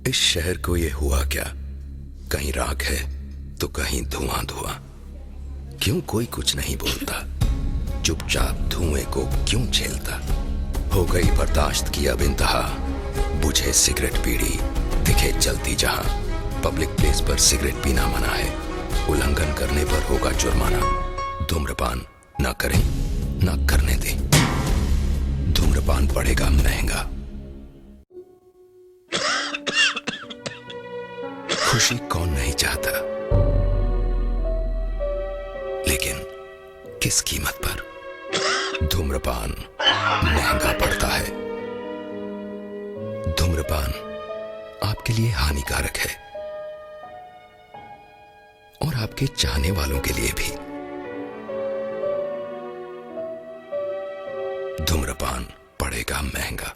इस शहर को ये हुआ क्या? कहीं राख है तो कहीं धुआं धुआं। क्यों कोई कुछ नहीं बोलता? चुपचाप धुएं को क्यों झेलता? हो गई बर्दाश्त की अब इंतहा। बुझे सिगरेट बीड़ी दिखे जलती जहां। पब्लिक प्लेस पर सिगरेट पीना मना है। उल्लंघन करने पर होगा जुर्माना। धूम्रपान ना करें ना करने दें। धूम्रपान पड़ेगा महंगा। खुशी कौन नहीं चाहता, लेकिन किस कीमत पर? धूम्रपान महंगा पड़ता है। धूम्रपान आपके लिए हानिकारक है और आपके चाहने वालों के लिए भी। धूम्रपान पड़ेगा महंगा।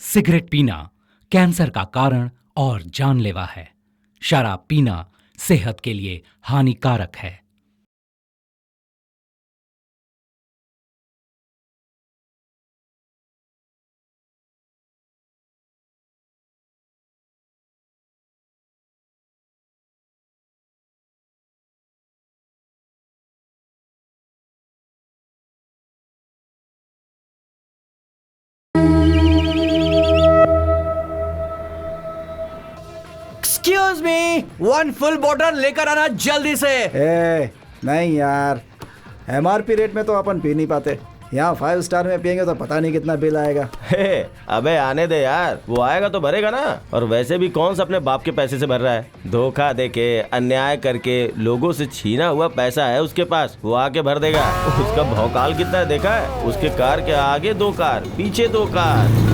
सिगरेट पीना कैंसर का कारण और जानलेवा है। शराब पीना सेहत के लिए हानिकारक है। एक्सक्यूज मी, 1 फुल बॉटल लेकर आना जल्दी से। नहीं यार, MRP रेट में तो अपन पी नहीं पाते। यहाँ 5 स्टार में पियेंगे तो पता नहीं कितना बिल आएगा। अबे आने दे यार, वो आएगा तो भरेगा ना। और वैसे भी कौन सा अपने बाप के पैसे से भर रहा है? धोखा देके, अन्याय करके लोगों से छीना हुआ पैसा है उसके पास, वो आके भर देगा। उसका भौकाल कितना है देखा है? उसके कार के आगे 2 कार, पीछे 2 कार।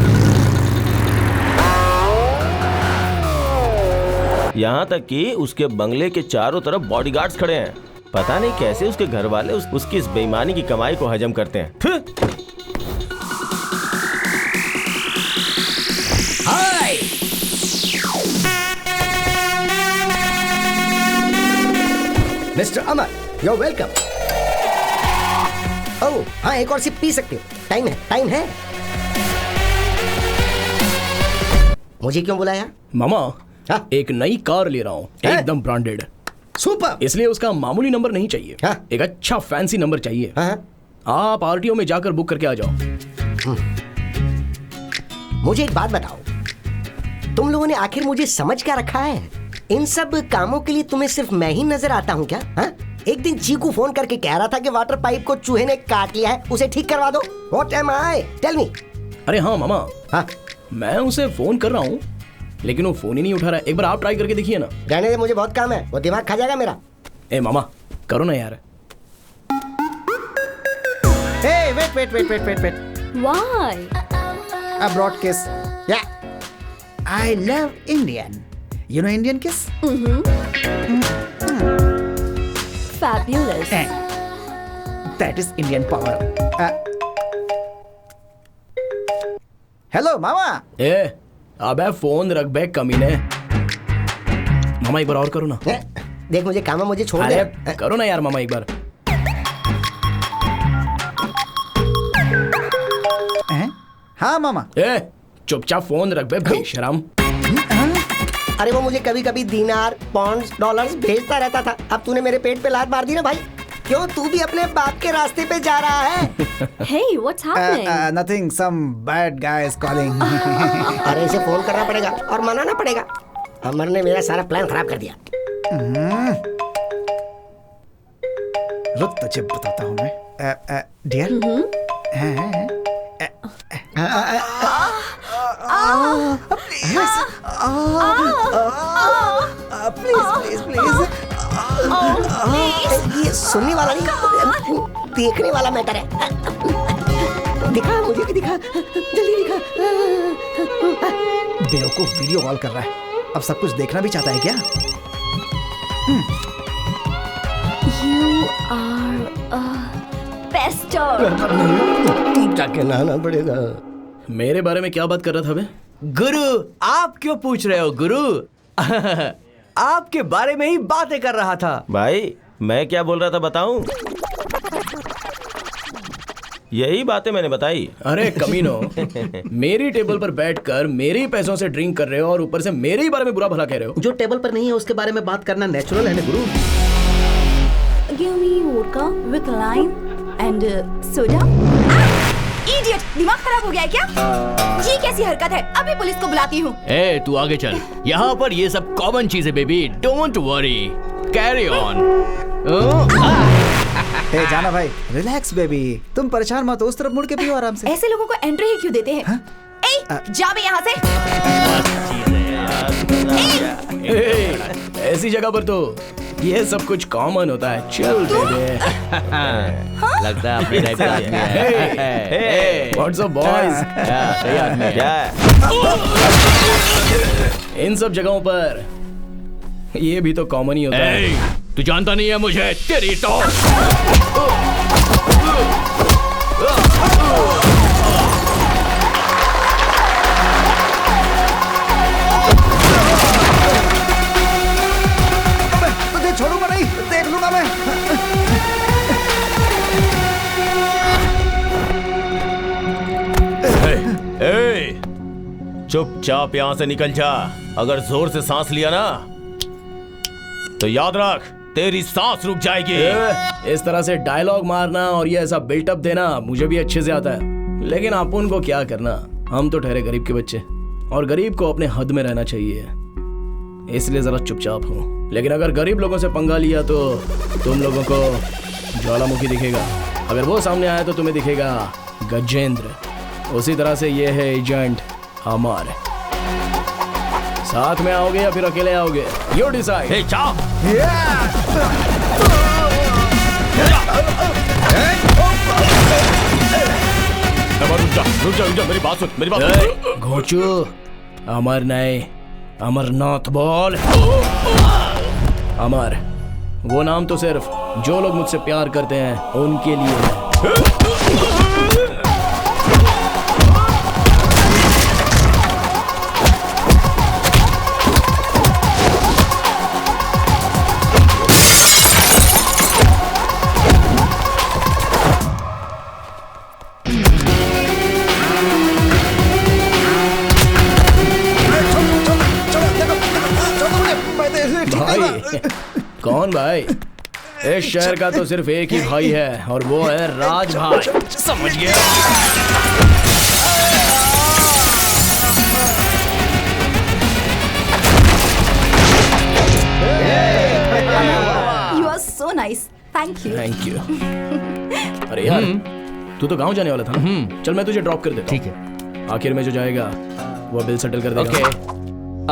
यहाँ तक कि उसके बंगले के चारों तरफ बॉडीगार्ड्स खड़े हैं। पता नहीं कैसे उसके घर वाले उसकी इस बेईमानी की कमाई को हजम करते हैं। Hi, mister Amar, you are welcome. Oh हाँ, एक और सिप पी सकते हो। टाइम है। मुझे क्यों बुलाया? मामा, हाँ? एक नई कार ले रहा हूँ, एकदम ब्रांडेड। सुपर। इसलिए उसका मामूली नंबर नहीं चाहिए। हाँ? एक अच्छा फैंसी नंबर चाहिए। हाँ? आप RTO में जाकर बुक करके आ जाओ। मुझे एक बात बताओ, तुम लोगों ने आखिर मुझे समझ क्या रखा है? इन सब कामों के लिए तुम्हें सिर्फ मैं ही नजर आता हूँ क्या? हाँ? एक दिन चीकू फोन करके कह रहा था कि वाटर पाइप को चूहे ने काट लिया है, उसे ठीक करवा दो। What am I? Tell me। अरे हाँ मामा, हाँ? मैं उसे फोन कर रहा हूँ लेकिन वो फोन ही नहीं उठा रहा है। एक बार आप ट्राई करके देखिए ना। रहने दे, मुझे बहुत काम है, वो दिमाग खा जाएगा मेरा। ए मामा, करो ना यार। Hey, wait. Why? A broad kiss. Yeah. I love Indian. You know Indian kiss? Fabulous. That is Indian power. Hello, मामा। अबे फोन रख बे कमीने। मामा एक बार और करो ना। देख मुझे काम है, मुझे छोड़ दे। अरे करो ना यार मामा एक बार। हाँ मामा। चुपचाप फोन रख बे बेशरम। अरे वो मुझे कभी कभी दिनार, पॉन्ड्स, डॉलर्स भेजता रहता था। अब तूने मेरे पेट पे लात मार दी ना भाई। क्यों, तू भी अपने बाप के रास्ते पे जा रहा है? Hey, what's happening? Nothing. Some bad guy is calling. अरे इसे फोन करना पड़ेगा और मनाना पड़ेगा। अमर ने मेरा सारा प्लान खराब कर दिया। रुक, तुझे बताता हूँ मैं। Dear, please. ये सुनने वाला नहीं, देखने वाला मैटर है। दिखा, मुझे भी दिखा, जल्दी दिखा। बेवकूफ वीडियो कॉल कर रहा है। अब सब कुछ देखना भी चाहता है क्या? You are a pester. जाके नहाना पड़ेगा। मेरे बारे में क्या बात कर रहा था बे? गुरु, आप क्यों पूछ रहे हो गुरु? आपके बारे में ही बातें कर रहा था। भाई मैं क्या बोल रहा था बताऊं? यही बातें मैंने बताई। अरे कमीनो, मेरी टेबल पर बैठकर मेरे पैसों से ड्रिंक कर रहे हो और ऊपर से मेरे ही बारे में बुरा भला कह रहे हो। जो टेबल पर नहीं है उसके बारे में बात करना नेचुरल है ना गुरु। Give me vodka with lime and soda. Idiot, दिमाग खराब हो गया है क्या? ये कैसी हरकत है? अभी पुलिस को बुलाती हूँ। ए, तू आगे चल। यहाँ पर ये सब कॉमन चीज है baby. Don't worry, carry on. ए जाना भाई, रिलैक्स बेबी, तुम परेशान मत हो, उस तरफ मुड़ के पियो आराम से। ऐसे लोगों को एंट्री ही क्यों देते हैं? ए, जा बे यहाँ से। ऐसी जगह पर तो ये सब कुछ कॉमन होता है। चल दे। लगता है अपने टाइप का आदमी है। What's up boys? सही आदमी है। क्या है? इन सब जगहों पर ये भी तो कॉमन ही होता है। तू जानता नहीं है मुझे, तेरी तो। तुझे छोड़ूंगा नहीं, देख लूंगा मैं। चुपचाप यहाँ से निकल जा। अगर जोर से सांस लिया ना तो याद रख, तेरी सांस रुक जाएगी। इस तरह से डायलॉग मारना और ये ऐसा बिल्टअप देना मुझे भी अच्छे से आता है, लेकिन अपन को क्या करना, हम तो ठहरे गरीब के बच्चे, और गरीब को अपने हद में रहना चाहिए, इसलिए जरा चुपचाप हो। लेकिन अगर गरीब लोगों से पंगा लिया तो तुम लोगों को ज्वालामुखी दिखेगा, अगर वो सामने आया तो तुम्हें दिखेगा गजेंद्र। उसी तरह से ये है एजेंट अमर। साथ में आओगे या फिर अकेले आओगे, यू डिसाइड। हे जा। रुक जा, मेरी बात सुन, मेरी बात सुन। घोचू, अमर नहीं, अमरनाथ बोल। अमर, वो नाम तो सिर्फ जो लोग मुझसे प्यार करते हैं उनके लिए है। भाई, कौन भाई? इस शहर का तो सिर्फ एक ही भाई है और वो है राज भाई। समझ गया? You are so nice. Thank you. Thank you. अरे यार, तू तो गांव जाने वाला था ना? चल मैं तुझे ड्रॉप कर देता हूं। ठीक है। आखिर में जो जाएगा वो बिल सेटल कर देगा। ओके।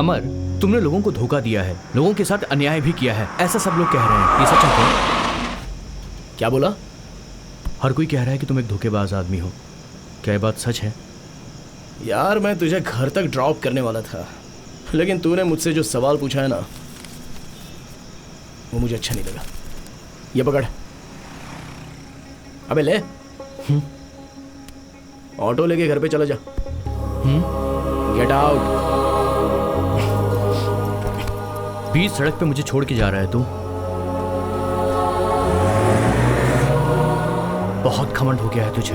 अमर, तुमने लोगों को धोखा दिया है, लोगों के साथ अन्याय भी किया है, ऐसा सब लोग कह रहे हैं। ये सच है? क्या बोला? हर कोई कह रहा है कि तुम एक धोखेबाज आदमी हो। क्या ये बात सच है? यार, मैं तुझे घर तक ड्रॉप करने वाला था, लेकिन तूने मुझसे जो सवाल पूछा है ना, वो मुझे अच्छा नहीं लगा। ये पकड़। अबे ले। ऑटो लेके घर पे चला जा। Get out. बीच सड़क पे मुझे छोड़ के जा रहा है तू? बहुत घमंड हो गया है तुझे।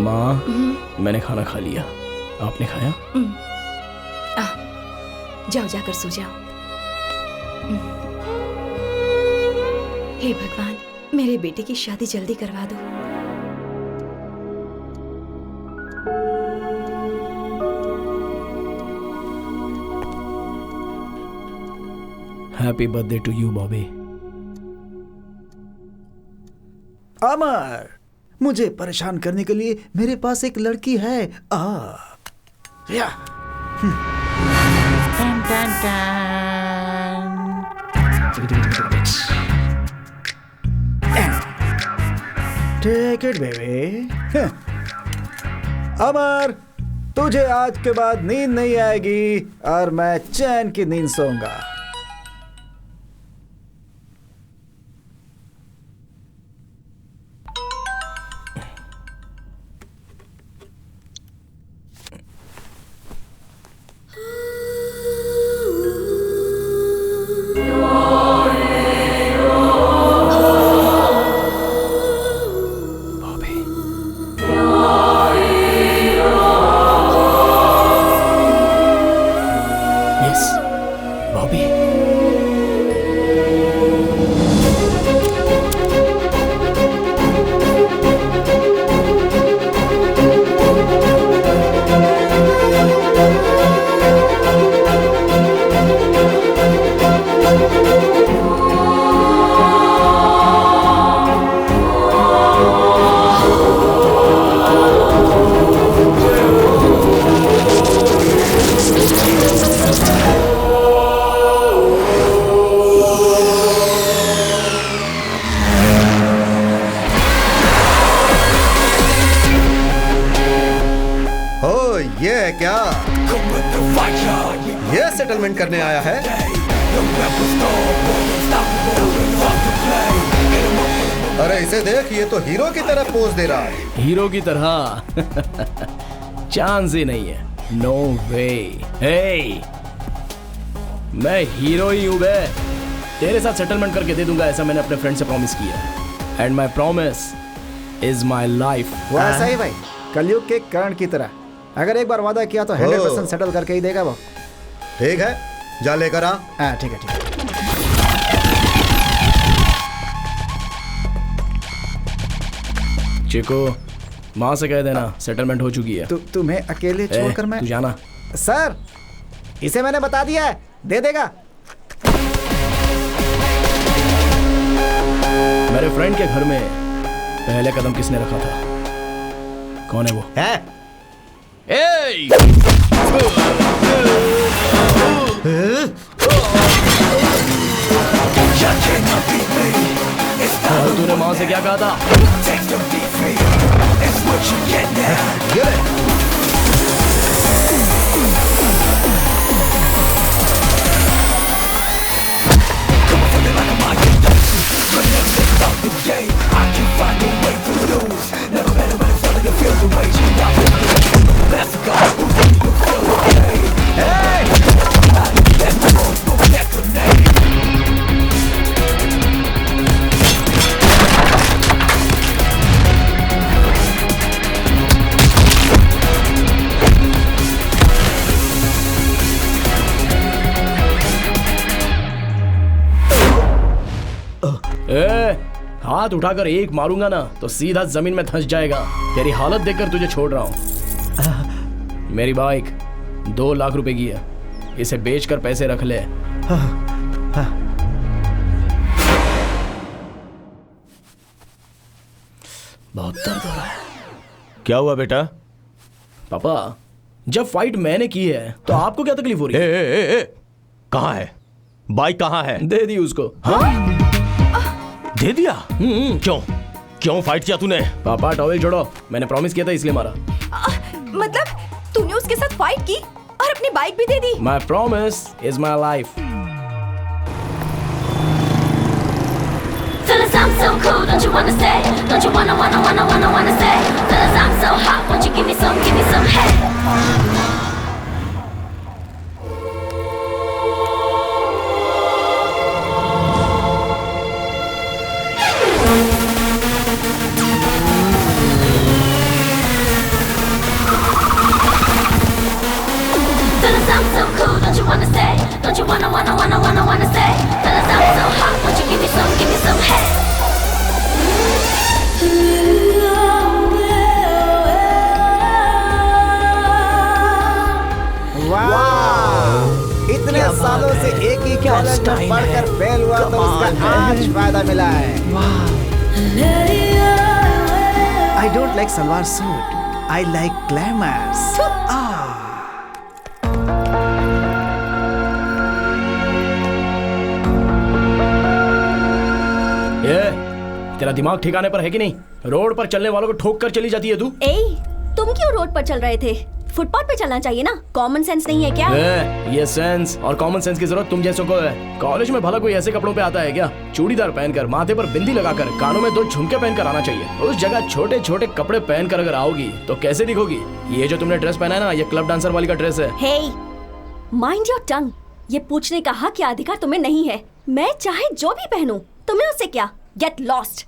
माँ, मैंने खाना खा लिया, आपने खाया? जाओ, जाकर सो जाओ। हे भगवान, मेरे बेटे की शादी जल्दी करवा दो। Happy birthday to you Bobby. Amar, मुझे परेशान करने के लिए मेरे पास एक लड़की है। या। Take it baby. अमर, तुझे आज के बाद नींद नहीं आएगी और मैं चैन की नींद सोऊंगा। बॉबी। ये है क्या? ये सेटलमेंट करने आया है? अरे इसे देख, ये तो हीरो की तरह पोज दे रहा है। हीरो की तरह? चांस ही नहीं है। नो वे। हे, मैं हीरो ही हूं बे। तेरे साथ सेटलमेंट करके दे दूंगा, ऐसा मैंने अपने फ्रेंड से प्रॉमिस किया। And my promise is my life. वैसा ही भाई, कलयुग के कर्ण की तरह। अगर एक बार वादा किया तो 100% सेटल करके ही देगा वो। ठीक है, जा लेकर आ। ठीक है ठीक है। चिको, माँ से कह देना सेटलमेंट हो चुकी है। तुम्हें अकेले छोड़कर मैं? तू जाना। सर, इसे मैंने बता दिया है, दे देगा। मेरे फ्रेंड के घर में पहले कदम किसने रखा था? कौन है वो? तूने माँ से क्या कहा था? हाथ उठाकर एक मारूंगा ना तो सीधा जमीन में धंस जाएगा। तेरी हालत देखकर तुझे छोड़ रहा हूं। मेरी बाइक 2 लाख रुपए की है, इसे बेचकर पैसे रख ले। बहुत दर्द हो रहा है। क्या हुआ बेटा? पापा, जब फाइट मैंने की है तो आपको क्या तकलीफ हो रही है? कहाँ है बाइक? कहाँ है? दे दी उसको। हाँ? दे दिया? क्यों फाइट किया तूने? पापा टॉवेल छोड़ो, मैंने प्रॉमिस किया था इसलिए मारा। मतलब तूने उसके साथ फाइट की और अपनी बाइक भी दे दी? My promise is my life. Fellas, I'm so cool, don't you wanna stay? Don't you wanna stay? Fellas, I'm so hot, won't you give me some head? Fellas, I'm so cool, don't you wanna stay? Don't you wanna stay? Fellas, I'm so hot, won't you give me some head? वाह! इतने सालों से एक ही college में पढ़कर fail हुआ तो उसका आज फायदा मिला है। I don't like salwar suit, I like glamours। तेरा दिमाग ठिकाने पर है कि नहीं? रोड पर चलने वालों को ठोक कर चली जाती है तू। तुम क्यों रोड पर चल रहे थे? फुटपाथ पे चलना चाहिए ना। कॉमन सेंस नहीं है क्या? ये सेंस और कॉमन सेंस की जरूरत तुम जैसों को है। कॉलेज में भला कोई ऐसे कपड़ों पे आता है क्या? चूड़ीदार पहनकर, माथे पर बिंदी लगाकर, कानों में 2 झुमके पहनकर आना चाहिए। उस जगह छोटे छोटे कपड़े पहनकर अगर आओगी तो कैसे दिखोगी? ये जो तुमने ड्रेस पहना है ना, ये क्लब डांसर वाली का ड्रेस है। Hey, mind your tongue। ये पूछने का हक या अधिकार तुम्हें नहीं है। मैं चाहे जो भी पहनूं, तुम्हें उससे क्या? Get lost।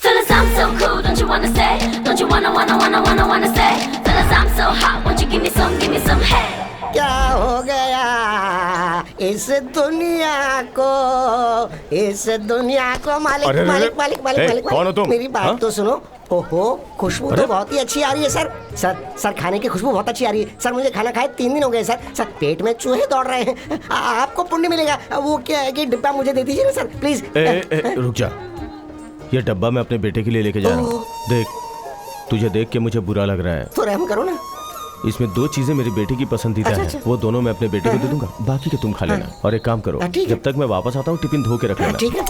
Fellas, I'm so cool, don't you wanna stay? Don't you wanna stay? Fellas, I'm so hot, won't you give me some head? क्या हो गया? इस दुनिया को मालिक अरे, मालिक मालिक मालिक ए, मालिक कौन हो तुम? मेरी बात हाँ? तो सुनो। ओहो, खुशबू तो बहुत ही अच्छी आ रही है सर। सर खाने की खुशबू बहुत अच्छी आ रही है सर। मुझे खाना खाए 3 दिन हो गए सर। पेट में चूहे दौड़ रहे हैं। आपको पुण्य मिलेगा। वो क्या है कि डिब्बा मुझे दे दीजिए ना सर, प्लीज। रुक जा, ये डब्बा मैं अपने बेटे के लिए लेके जा रहा हूँ। देख, तुझे देख के मुझे बुरा लग रहा है तो रहम करो ना। इसमें 2 चीजें मेरी बेटी की पसंदीदा अच्छा। है, वो दोनों मैं अपने बेटे को दे दूंगा, बाकी के तुम खा लेना। और एक काम करो, ठीक है। जब तक मैं वापस आता हूँ टिफिन धो के रख लेना। ठीक है।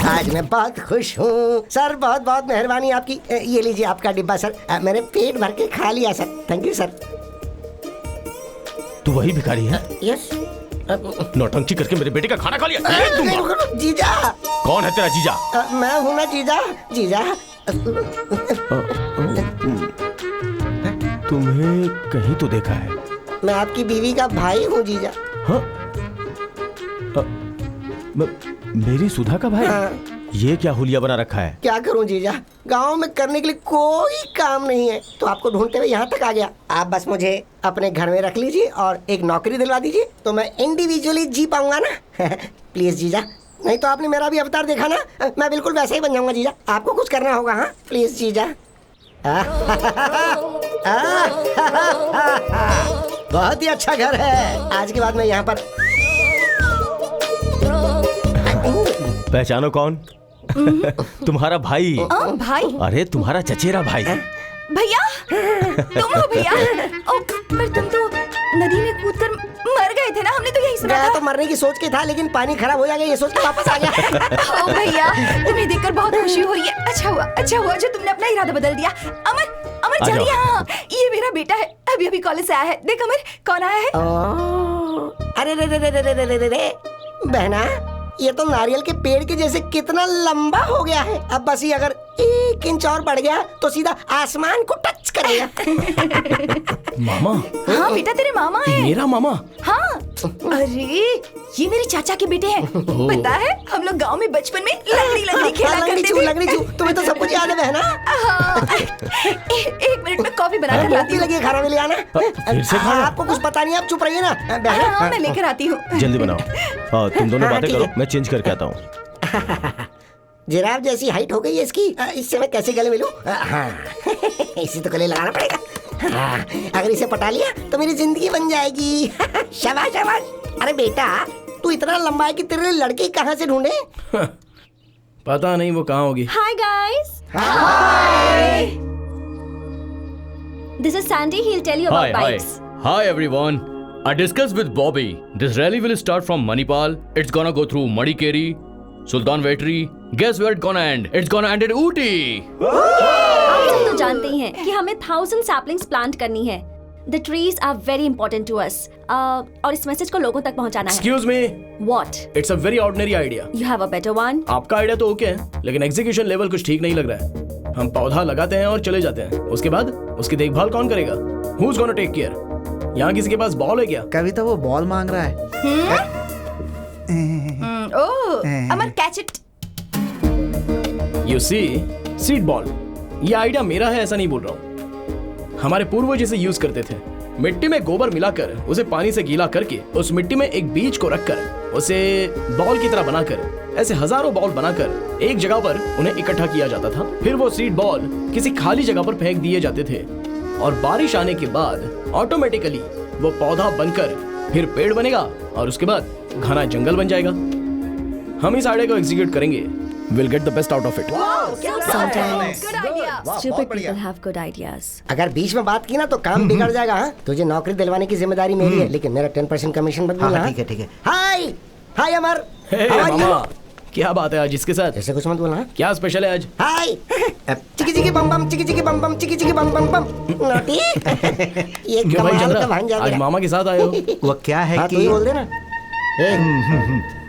आज मैं बहुत खुश हूँ सर। बहुत बहुत मेहरबानी आपकी। ये लीजिए आपका डिब्बा सर। मैंने पेट भर के खा लिया सर। Thank you sir. तू वही भिखारी है? यस। नौटंकी करके मेरे बेटे का खाना खा लिया। एक दूंगा। जीजा। कौन है तेरा जीजा? मैं हूँ ना जीजा। जीजा। तुम्हें कहीं तो देखा है। मैं आपकी बीवी का भाई हूँ जीजा। हाँ? मेरी सुधा का भाई? हाँ। ये क्या हुलिया बना रखा है? क्या करूँ जीजा, गांव में करने के लिए कोई काम नहीं है, तो आपको ढूंढते हुए यहाँ तक आ गया। आप बस मुझे अपने घर में रख लीजिए और एक नौकरी दिलवा दीजिए, तो मैं इंडिविजुअली जी पाऊंगा ना। प्लीज जीजा, नहीं तो आपने मेरा भी अवतार देखा ना, मैं बिल्कुल वैसा ही बन जाऊंगा जीजा। आपको कुछ करना होगा। हाँ प्लीज जीजा। बहुत ही अच्छा घर है। आज के बाद मैं यहाँ पर। पहचानो कौन? तुम्हारा भाई। भाई? अरे तुम्हारा चचेरा भाई। भैया, तुम हो भैया? ओ, पर तुम तो नदी में कूदकर मर गए थे ना, हमने तो यही सुना गया था। तो मरने की सोच के था, लेकिन पानी खराब हो जाएगा ये सोच के वापस आ गया। ओ भैया, तुम्हें देखकर बहुत खुशी हो रही है। अच्छा हुआ जो तुमने अपना इरादा बदल दिया। अमर जल्दी यहाँ। ये मेरा बेटा है, अभी कॉलेज से आया है। देख अमर, कौन आया है? अरे रे बहना, ये तो नारियल के पेड़ के जैसे कितना लंबा हो गया है। अब बस ये अगर 1 इंच और बढ़ गया तो सीधा आसमान को टच करेगा। मामा? हाँ बेटा, तेरे मामा है। मेरा मामा? हाँ। अरे ये मेरे चाचा के बेटे हैं। पता है, हम लोग गांव में बचपन में लंगड़ी खेला करते थे। लंगड़ी चू, तुम्हें तो सब कुछ याद है बहना। हाँ। एक मिनट में कॉफी बना कर लाती हूँ। लगी खाना में ले आना। फिर से खाना? आपको कुछ पता नहीं, आप चुप रहिए ना बहना। हाँ, मैं लेकर आती हूँ। जल्दी बनाओ। तुम दोनों बातें करो, मैं चेंज करके आता हूँ। जिराफ जैसी हाइट हो गई है इसकी, इससे मैं कैसे गले मिलूं? हाँ। इसी तो गले लगाना पड़ेगा। हाँ, अगर इसे पटा लिया तो मेरी जिंदगी बन जाएगी। शाबाश शाबाश। अरे बेटा, तू इतना लंबा है कि तेरे लिए लड़की कहाँ से ढूंढे? पता नहीं वो कहाँ होगी। Hi guys. Hi. This is Sandy. He'll tell you about bikes. Hi everyone. I discussed with Bobby. This rally will start from Manipal. It's gonna go through Madikeri, Sultan Vetri. Guess where it's gonna end? It's gonna end in Ooty. आप सब तो जानते ही हैं कि हमें 1000 saplings plant करनी है. The trees are very important to us. और इस मैसेज को लोगों तक पहुंचाना है. Excuse me. What? It's a very ordinary idea. You have a better one? आपका आइडिया तो ओके है, लेकिन एग्जीक्यूशन लेवल कुछ ठीक नहीं लग रहा है। हम पौधा लगाते हैं और चले जाते हैं, उसके बाद उसकी देखभाल कौन करेगा? Who's gonna take care? यहाँ किसी के पास बॉल है क्या? कविता वो बॉल मांग रहा है। Oh, Amar catch it. You see, seed ball. ये आइडिया मेरा है ऐसा नहीं बोल रहा हूँ। हमारे पूर्वज इसे यूज करते थे। मिट्टी में गोबर मिलाकर उसे पानी से गीला करके उस मिट्टी में एक बीज को रखकर उसे बॉल की तरह बनाकर ऐसे हजारों बॉल बनाकर एक जगह पर उन्हें इकट्ठा किया जाता था। फिर वो सीड बॉल किसी खाली जगह पर फेंक दिए जाते थे और बारिश आने के बाद ऑटोमेटिकली वो पौधा बनकर फिर पेड़ बनेगा और उसके बाद घना जंगल बन जाएगा। हम इस आइडिया को एग्जीक्यूट करेंगे। We'll get the best out of it. Sometimes Good idea. stupid people have good ideas. अगर बीच में बात की ना तो काम बिगड़ जाएगा। हाँ, तुझे नौकरी दिलवाने की जिम्मेदारी मेरी है, लेकिन मेरा 10% कमीशन मत बोलना। ठीक है। हाय हाय अमर। Hey, How are you? मामा, क्या बात है आज इसके साथ? ऐसे कुछ मत बोलना। क्या स्पेशल है आज? हाय चिकी चिकी बम बम चिकी चिकी बम बम चिकी चिकी बम बम बम। नोटी ये क्यों भाई कमाल चंद्रा, का भांजा आज गया। मामा के साथ आए हो? वो क्या है हाँ, कि तू ही बोल दे ना।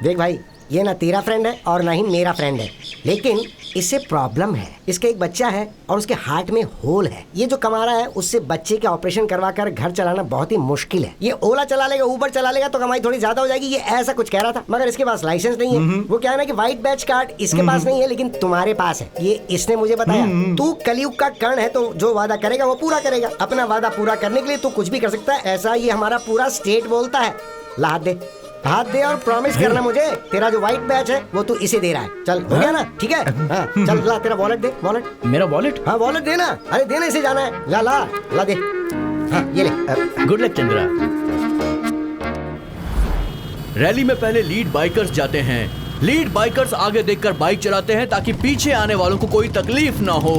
देख भाई, ये ना तेरा फ्रेंड है और ना ही मेरा फ्रेंड है, लेकिन इससे प्रॉब्लम है। इसके एक बच्चा है और उसके हार्ट में होल है। ये जो कमा रहा है उससे बच्चे के ऑपरेशन करवा कर घर चलाना बहुत ही मुश्किल है। ये ओला चला लेगा, ऊबर चला लेगा तो कमाई थोड़ी ज्यादा हो जाएगी, ये ऐसा कुछ कह रहा था। मगर इसके पास लाइसेंस नहीं है। वो क्या है ना कि व्हाइट बैच कार्ड इसके पास नहीं है, लेकिन तुम्हारे पास है। ये इसने मुझे बताया। तू कलयुग का कर्ण है, तो जो वादा करेगा वो पूरा करेगा। अपना वादा पूरा करने के लिए तू कुछ भी कर सकता है, ऐसा ये हमारा पूरा स्टेट बोलता है। ला हाथ दे। हाथ दे और प्रॉमिस करना मुझे, तेरा जो व्हाइट बैच है वो तू इसे दे रहा है। चल हो गया ना, ठीक है? हाँ, चल ला तेरा वॉलेट दे, वॉलेट। मेरा वॉलेट? हाँ वॉलेट देना, अरे देना, इसे जाना है। ला ला ला दे। हाँ ये ले। Good luck Chandra. रैली में पहले लीड बाइकर्स जाते हैं। लीड बाइकर्स आगे देखकर बाइक चलाते हैं ताकि पीछे आने वालों को कोई तकलीफ ना हो।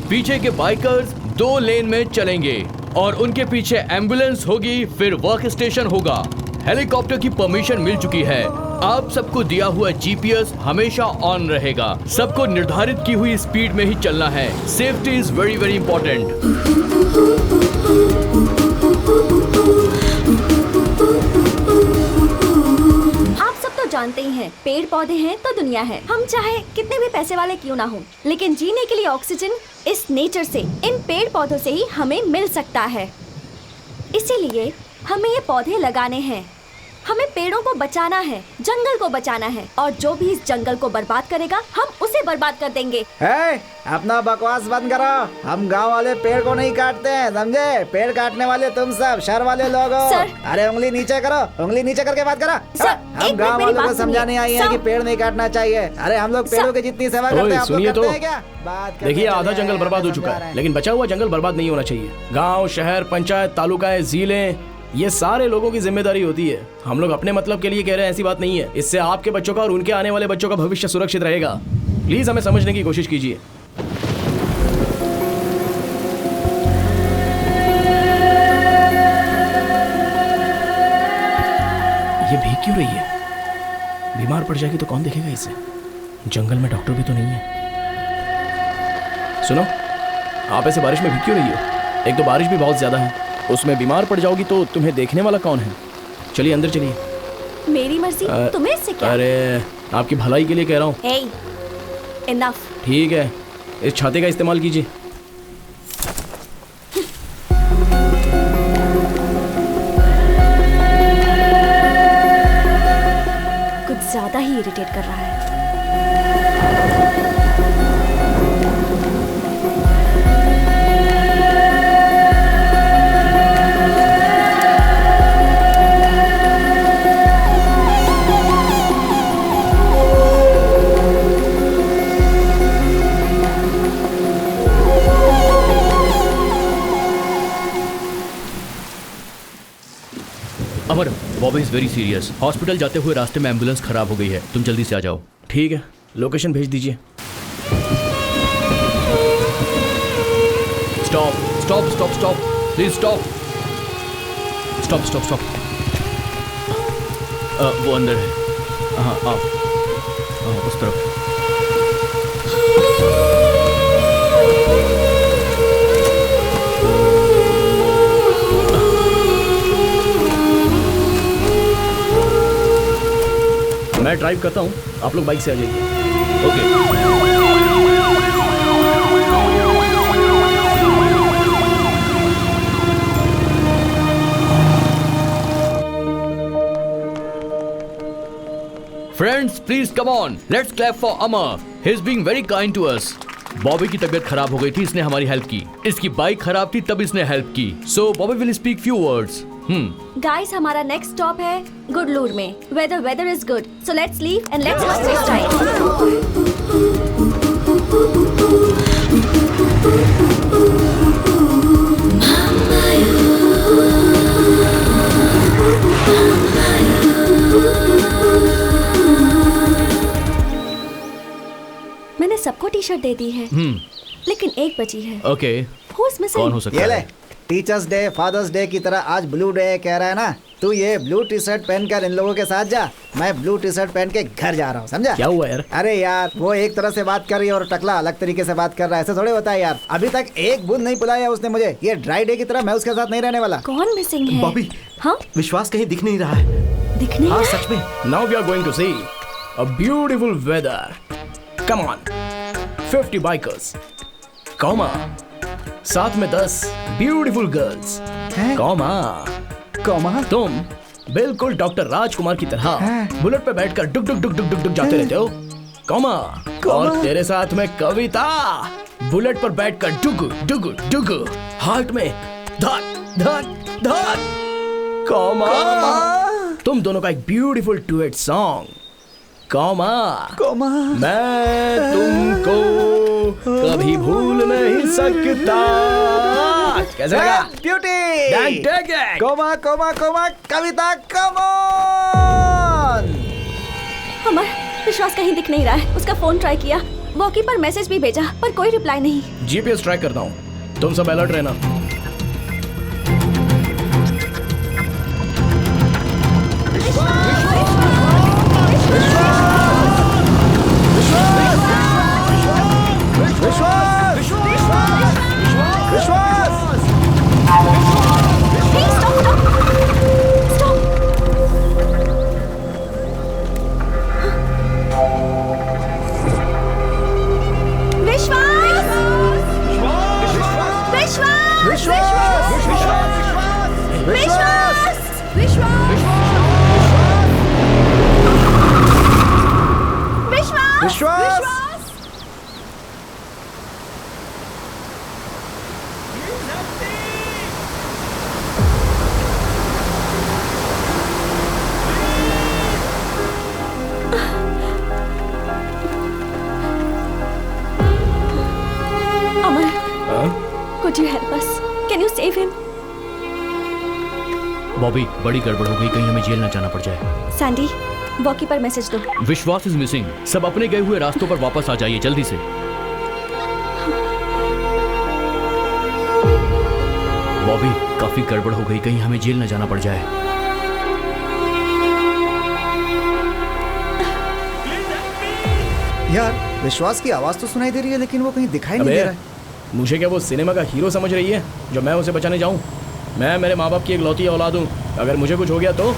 पीछे के बाइकर्स 2 लेन में चलेंगे और उनके पीछे एम्बुलेंस होगी, फिर वर्क स्टेशन होगा। हेलीकॉप्टर की परमिशन मिल चुकी है। आप सबको दिया हुआ जीपीएस हमेशा ऑन रहेगा। सबको निर्धारित की हुई स्पीड में ही चलना है। Safety is very very important. आप सब तो जानते ही हैं, पेड़ पौधे हैं तो दुनिया है। हम चाहे कितने भी पैसे वाले क्यों ना हो, लेकिन जीने के लिए ऑक्सीजन इस नेचर से, इन पेड़ पौधों से ही हमें मिल सकता है। इसीलिए हमें ये पौधे लगाने हैं। हमें पेड़ों को बचाना है, जंगल को बचाना है, और जो भी इस जंगल को बर्बाद करेगा हम उसे बर्बाद कर देंगे। अपना बकवास बंद करो। हम गांव वाले पेड़ को नहीं काटते हैं, समझे? पेड़ काटने वाले तुम सब शहर वाले लोग हो। अरे उंगली नीचे करो, उंगली नीचे करके बात करो। हम गांव वालों को समझाने आई हैं कि पेड़ नहीं काटना चाहिए। अरे हम लोग पेड़ों की जितनी सेवा करते हैं आप लोग करते हैं क्या? देखिए आधा जंगल बर्बाद हो चुका है, लेकिन बचा हुआ जंगल बर्बाद नहीं होना चाहिए। गांव, शहर, पंचायत, तालुकाएं, जिले, ये सारे लोगों की जिम्मेदारी होती है। हम लोग अपने मतलब के लिए कह रहे हैं, ऐसी बात नहीं है। इससे आपके बच्चों का और उनके आने वाले बच्चों का भविष्य सुरक्षित रहेगा। प्लीज हमें समझने की कोशिश कीजिए। ये भीग क्यों रही है? बीमार पड़ जाएगी तो कौन देखेगा इसे? जंगल में डॉक्टर भी तो नहीं है। सुनो, आप ऐसे बारिश में भीग क्यों रही हो? एक तो बारिश भी बहुत ज्यादा है, उसमें बीमार पड़ जाओगी तो तुम्हें देखने वाला कौन है? चलिए अंदर चलिए। मेरी मर्जी, तुम्हें इससे क्या? अरे आपकी भलाई के लिए कह रहा हूँ। Hey, enough. ठीक है, इस छाते का इस्तेमाल कीजिए। कुछ ज्यादा ही इरिटेट कर रहा है। Amar, Bobby is very serious. Hospital जाते हुए रास्ते में एम्बुलेंस खराब हो गई है, तुम जल्दी से आ जाओ। ठीक है, लोकेशन भेज दीजिए। Stop stop stop stop, please stop stop stop stop. वो अंदर है। हाँ आप उस तरफ। मैं ड्राइव करता हूँ, आप लोग बाइक से आ जाइए। Okay. Friends please come on, let's clap for Amar. He is being very kind to us. Bobby की तबीयत खराब हो गई थी, इसने हमारी हेल्प की। इसकी बाइक खराब थी तब इसने हेल्प की। So Bobby will speak few words. Guys, हमारा नेक्स्ट स्टॉप है गुडलूर में। Weather is good, so let's leave and let's not waste time. मैंने सबको टी शर्ट दे दी है, लेकिन एक बची है। Okay, Who's missing? कौन हो सकता ये ले, है? टीचर्स डे, फादर्स डे की तरह आज ब्लू डे कह रहा है ना? तू ये ब्लू टी शर्ट पहनकर इन लोगों के साथ जा, मैं ब्लू टी शर्ट पहन के घर जा रहा हूँ, समझा? क्या हुआ यार? अरे यार, वो एक तरह से बात कर रही है और टकला अलग तरीके से बात कर रहा है, ऐसे थोड़े होता है यार। अभी तक एक बूंद नहीं पिलाया उसने मुझे। ये ड्राई डे की तरह मैं उसके साथ नहीं रहने वाला। कौन मिसिंग है? बॉबी, हाँ, विश्वास कहीं दिख नहीं रहा है। दिख नहीं हाँ रहा? सच में। Now we are going to see a beautiful weather. Come on, 50 bikers, comma, साथ में 10 ब्यूटीफुल गर्ल्स, कॉमा, तुम बिल्कुल डॉक्टर राजकुमार की तरह बुलेट पे बैठकर डुक डुक डुक डुक डुक डुक जाते रहते हो, कॉमा। और तेरे साथ में कविता बुलेट पर बैठकर डुग डुग डुग, हार्ट में धक धक धक, कॉमा। तुम दोनों का एक ब्यूटीफुल डुएट सॉन्ग। कोमा कोमा मैं तुमको कभी भूल नहीं सकता। कैसा लगा? ब्यूटी। कोमा कोमा कोमा कविता कम ऑन। अमर, विश्वास कहीं दिख नहीं रहा है। उसका फोन ट्राई किया, वॉकी पर मैसेज भी भेजा, पर कोई रिप्लाई नहीं। जीपीएस ट्रैक करता हूँ, तुम सब अलर्ट रहना। Could you help us? Can you save him? Bobby, बड़ी गड़बड़ हो गई, कहीं हमें जेल न जाना पड़ जाए। सैंडी, वॉकी पर मैसेज दो। विश्वास इज मिसिंग। सब अपने गए हुए रास्तों पर वापस आ जाइए जल्दी से। बॉबी, काफी गड़बड़ हो गई, कहीं हमें जेल न जाना पड़ जाए। यार, विश्वास की आवाज तो सुनाई दे रही है, लेकिन वो कहीं दिखाई नहीं दे रहा है। मुझे क्या वो सिनेमा का हीरो समझ रही है जो मैं उसे बचाने जाऊं? मैं मेरे माँ बाप की एक लौती औलाद हूँ, अगर मुझे कुछ हो गया तो?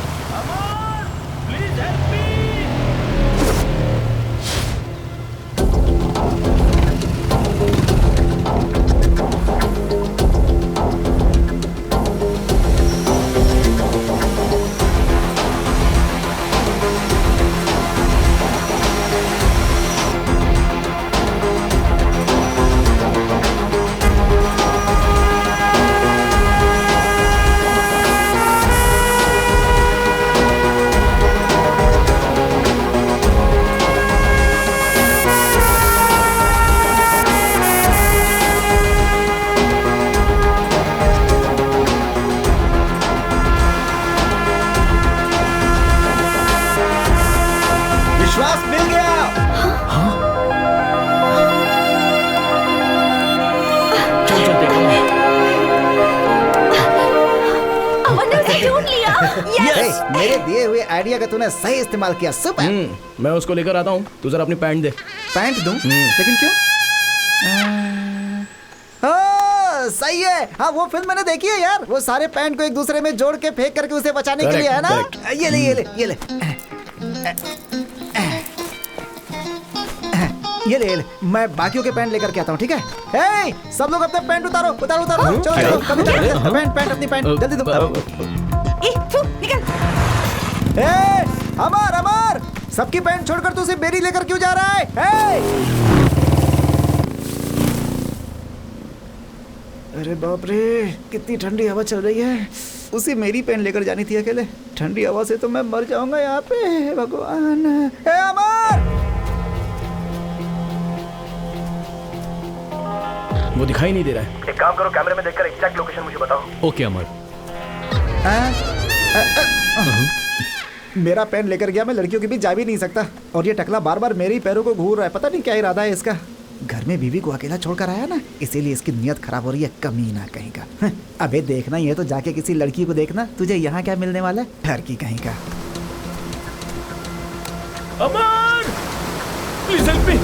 मेरे दिए हुए आइडिया का तूने सही इस्तेमाल किया। सुपर। मैं उसको लेकर आता हूँ, तू जरा अपनी पैंट दे। पैंट दूं? लेकिन क्यों? सही है। हाँ, वो फिल्म मैंने देखी है यार। वो सारे पैंट को एक दूसरे में जोड़ के फेंक करके उसे बचाने के लिए, है ना? ये ले, ये ले, ये ले, ये ले, ये ले। मैं बाकियों के पैंट लेकर के आता हूँ, ठीक है? हे, सब लोग अपने पैंट उतारो, उतारो, उतारो। चलो, चलो, पैंट, अपनी पैंट जल्दी दो। अमर, अमर, सबकी पैंट छोड़कर तू सिर्फ मेरी लेकर क्यों जा रहा है? अरे बाप रे, कितनी ठंडी हवा चल रही है। उसी मेरी पैंट लेकर जानी थी अकेले। ठंडी हवा से तो मैं मर जाऊंगा यहाँ पे। भगवान। अमर, वो दिखाई नहीं दे रहा है। एक काम करो, कैमरे में देखकर एग्जैक्ट लोकेशन मुझे बताओ। ओके अमर। मेरा पेन लेकर गया, मैं लड़कियों के बीच जा भी नहीं सकता। और ये टकला बार बार मेरे ही पैरों को घूर रहा है। पता नहीं क्या इरादा है इसका। घर में बीवी को अकेला छोड़कर आया ना, इसीलिए इसकी नियत खराब हो रही है। कमीना कहीं का। अबे देखना ही है तो जाके किसी लड़की को देखना। तुझे यहाँ क्या मिलने वाला है? ठर की कहीं का। अमर, प्लीज हेल्प मी।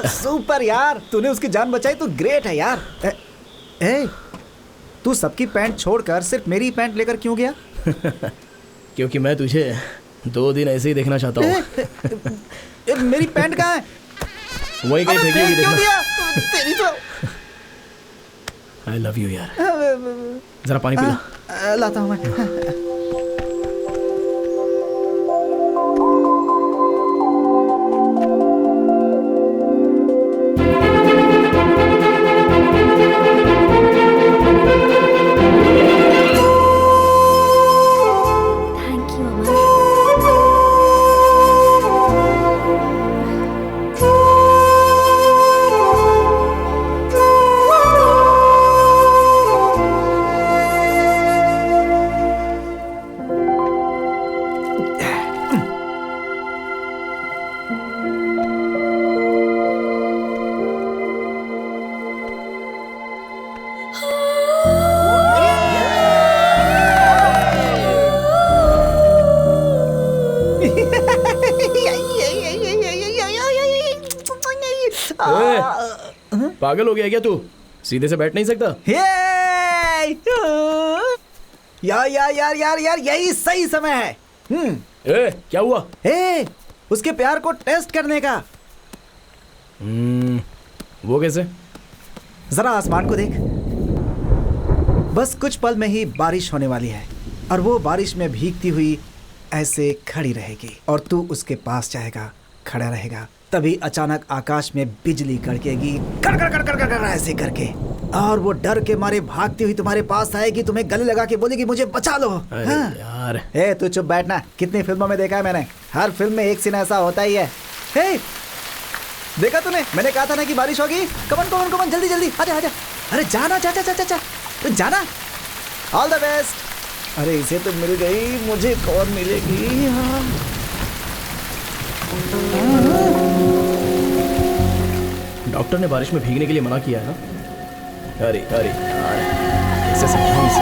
सुपर यार, तूने उसकी जान बचाई तो ग्रेट है यार। ए, तू सबकी पैंट छोड़कर सिर्फ मेरी पैंट लेकर क्यों गया? क्योंकि मैं तुझे 2 दिन ऐसे ही देखना चाहता हूँ। मेरी पैंट कहाँ है? वही कहीं फेंकी होगी, क्यों देखना। दिया? तेरी तो I love you यार। जरा पानी पिला। लाता हूँ मैं। पागल हो गया क्या तू? सीधे से बैठ नहीं सकता? यार यार यार यार यार यही सही समय है। क्या हुआ? उसके प्यार को टेस्ट करने का। वो कैसे? जरा आसमान को देख, बस कुछ पल में ही बारिश होने वाली है और वो बारिश में भीगती हुई ऐसे खड़ी रहेगी और तू उसके पास जाएगा, खड़ा रहेगा। तभी अचानक आकाश में बिजली कड़केगी, कर कर कर कर कर कर ऐसे करके, और वो डर के मारे भागती हुई तुम्हारे पास आएगी, तुम्हें गले लगा के बोलेगी मुझे बचा लो। हाँ? यार तू चुप बैठना। कितनी फिल्मों में देखा है मैंने, हर फिल्म में एक सीन ऐसा होता ही है। देखा तूने? मैंने कहा था ना कि बारिश होगी। कमन कमन कमन, जल्दी जल्दी आजा आजा। अरे जाना, जा जा जा जा तो जाना। All the best. अरे इसे तो मिल गई, मुझे कौन मिलेगी? डॉक्टर ने बारिश में भीगने के लिए मना किया है ना? अरे अरे यार, कैसे समझाऊं इसे?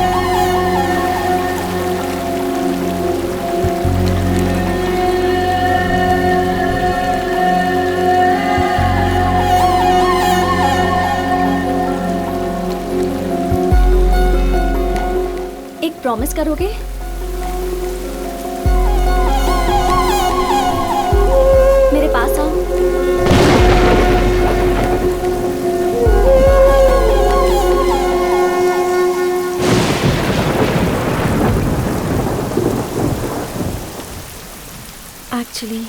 एक प्रॉमिस करोगे? मेरे पास आओ। Actually,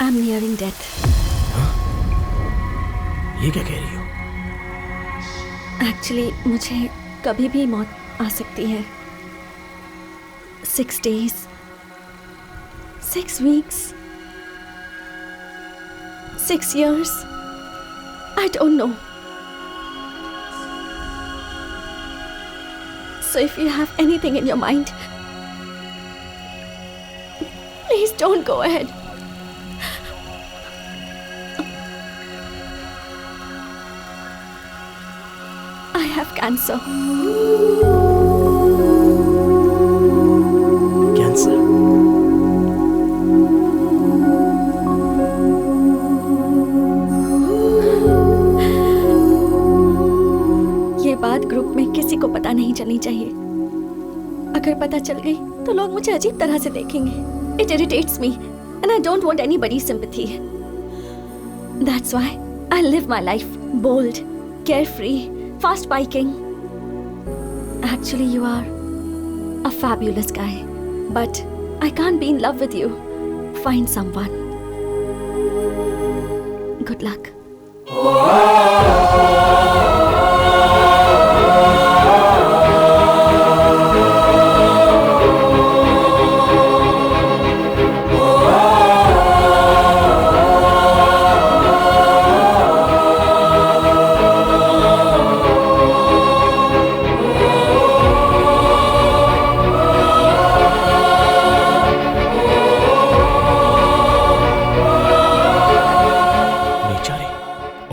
I'm nearing death. ये क्या कह रही हो? Actually, मुझे कभी भी मौत आ सकती है। 6 days, 6 weeks, 6 years. I don't know. So if you have anything in your mind, please don't go ahead. I have cancer. Cancer? ये बात ग्रुप में किसी को पता नहीं चलनी चाहिए। अगर पता चल गई तो लोग मुझे अजीब तरह से देखेंगे। It irritates me and I don't want anybody's sympathy. That's why I live my life bold, carefree, fast biking. Actually, you are a fabulous guy, but I can't be in love with you. Find someone. Good luck.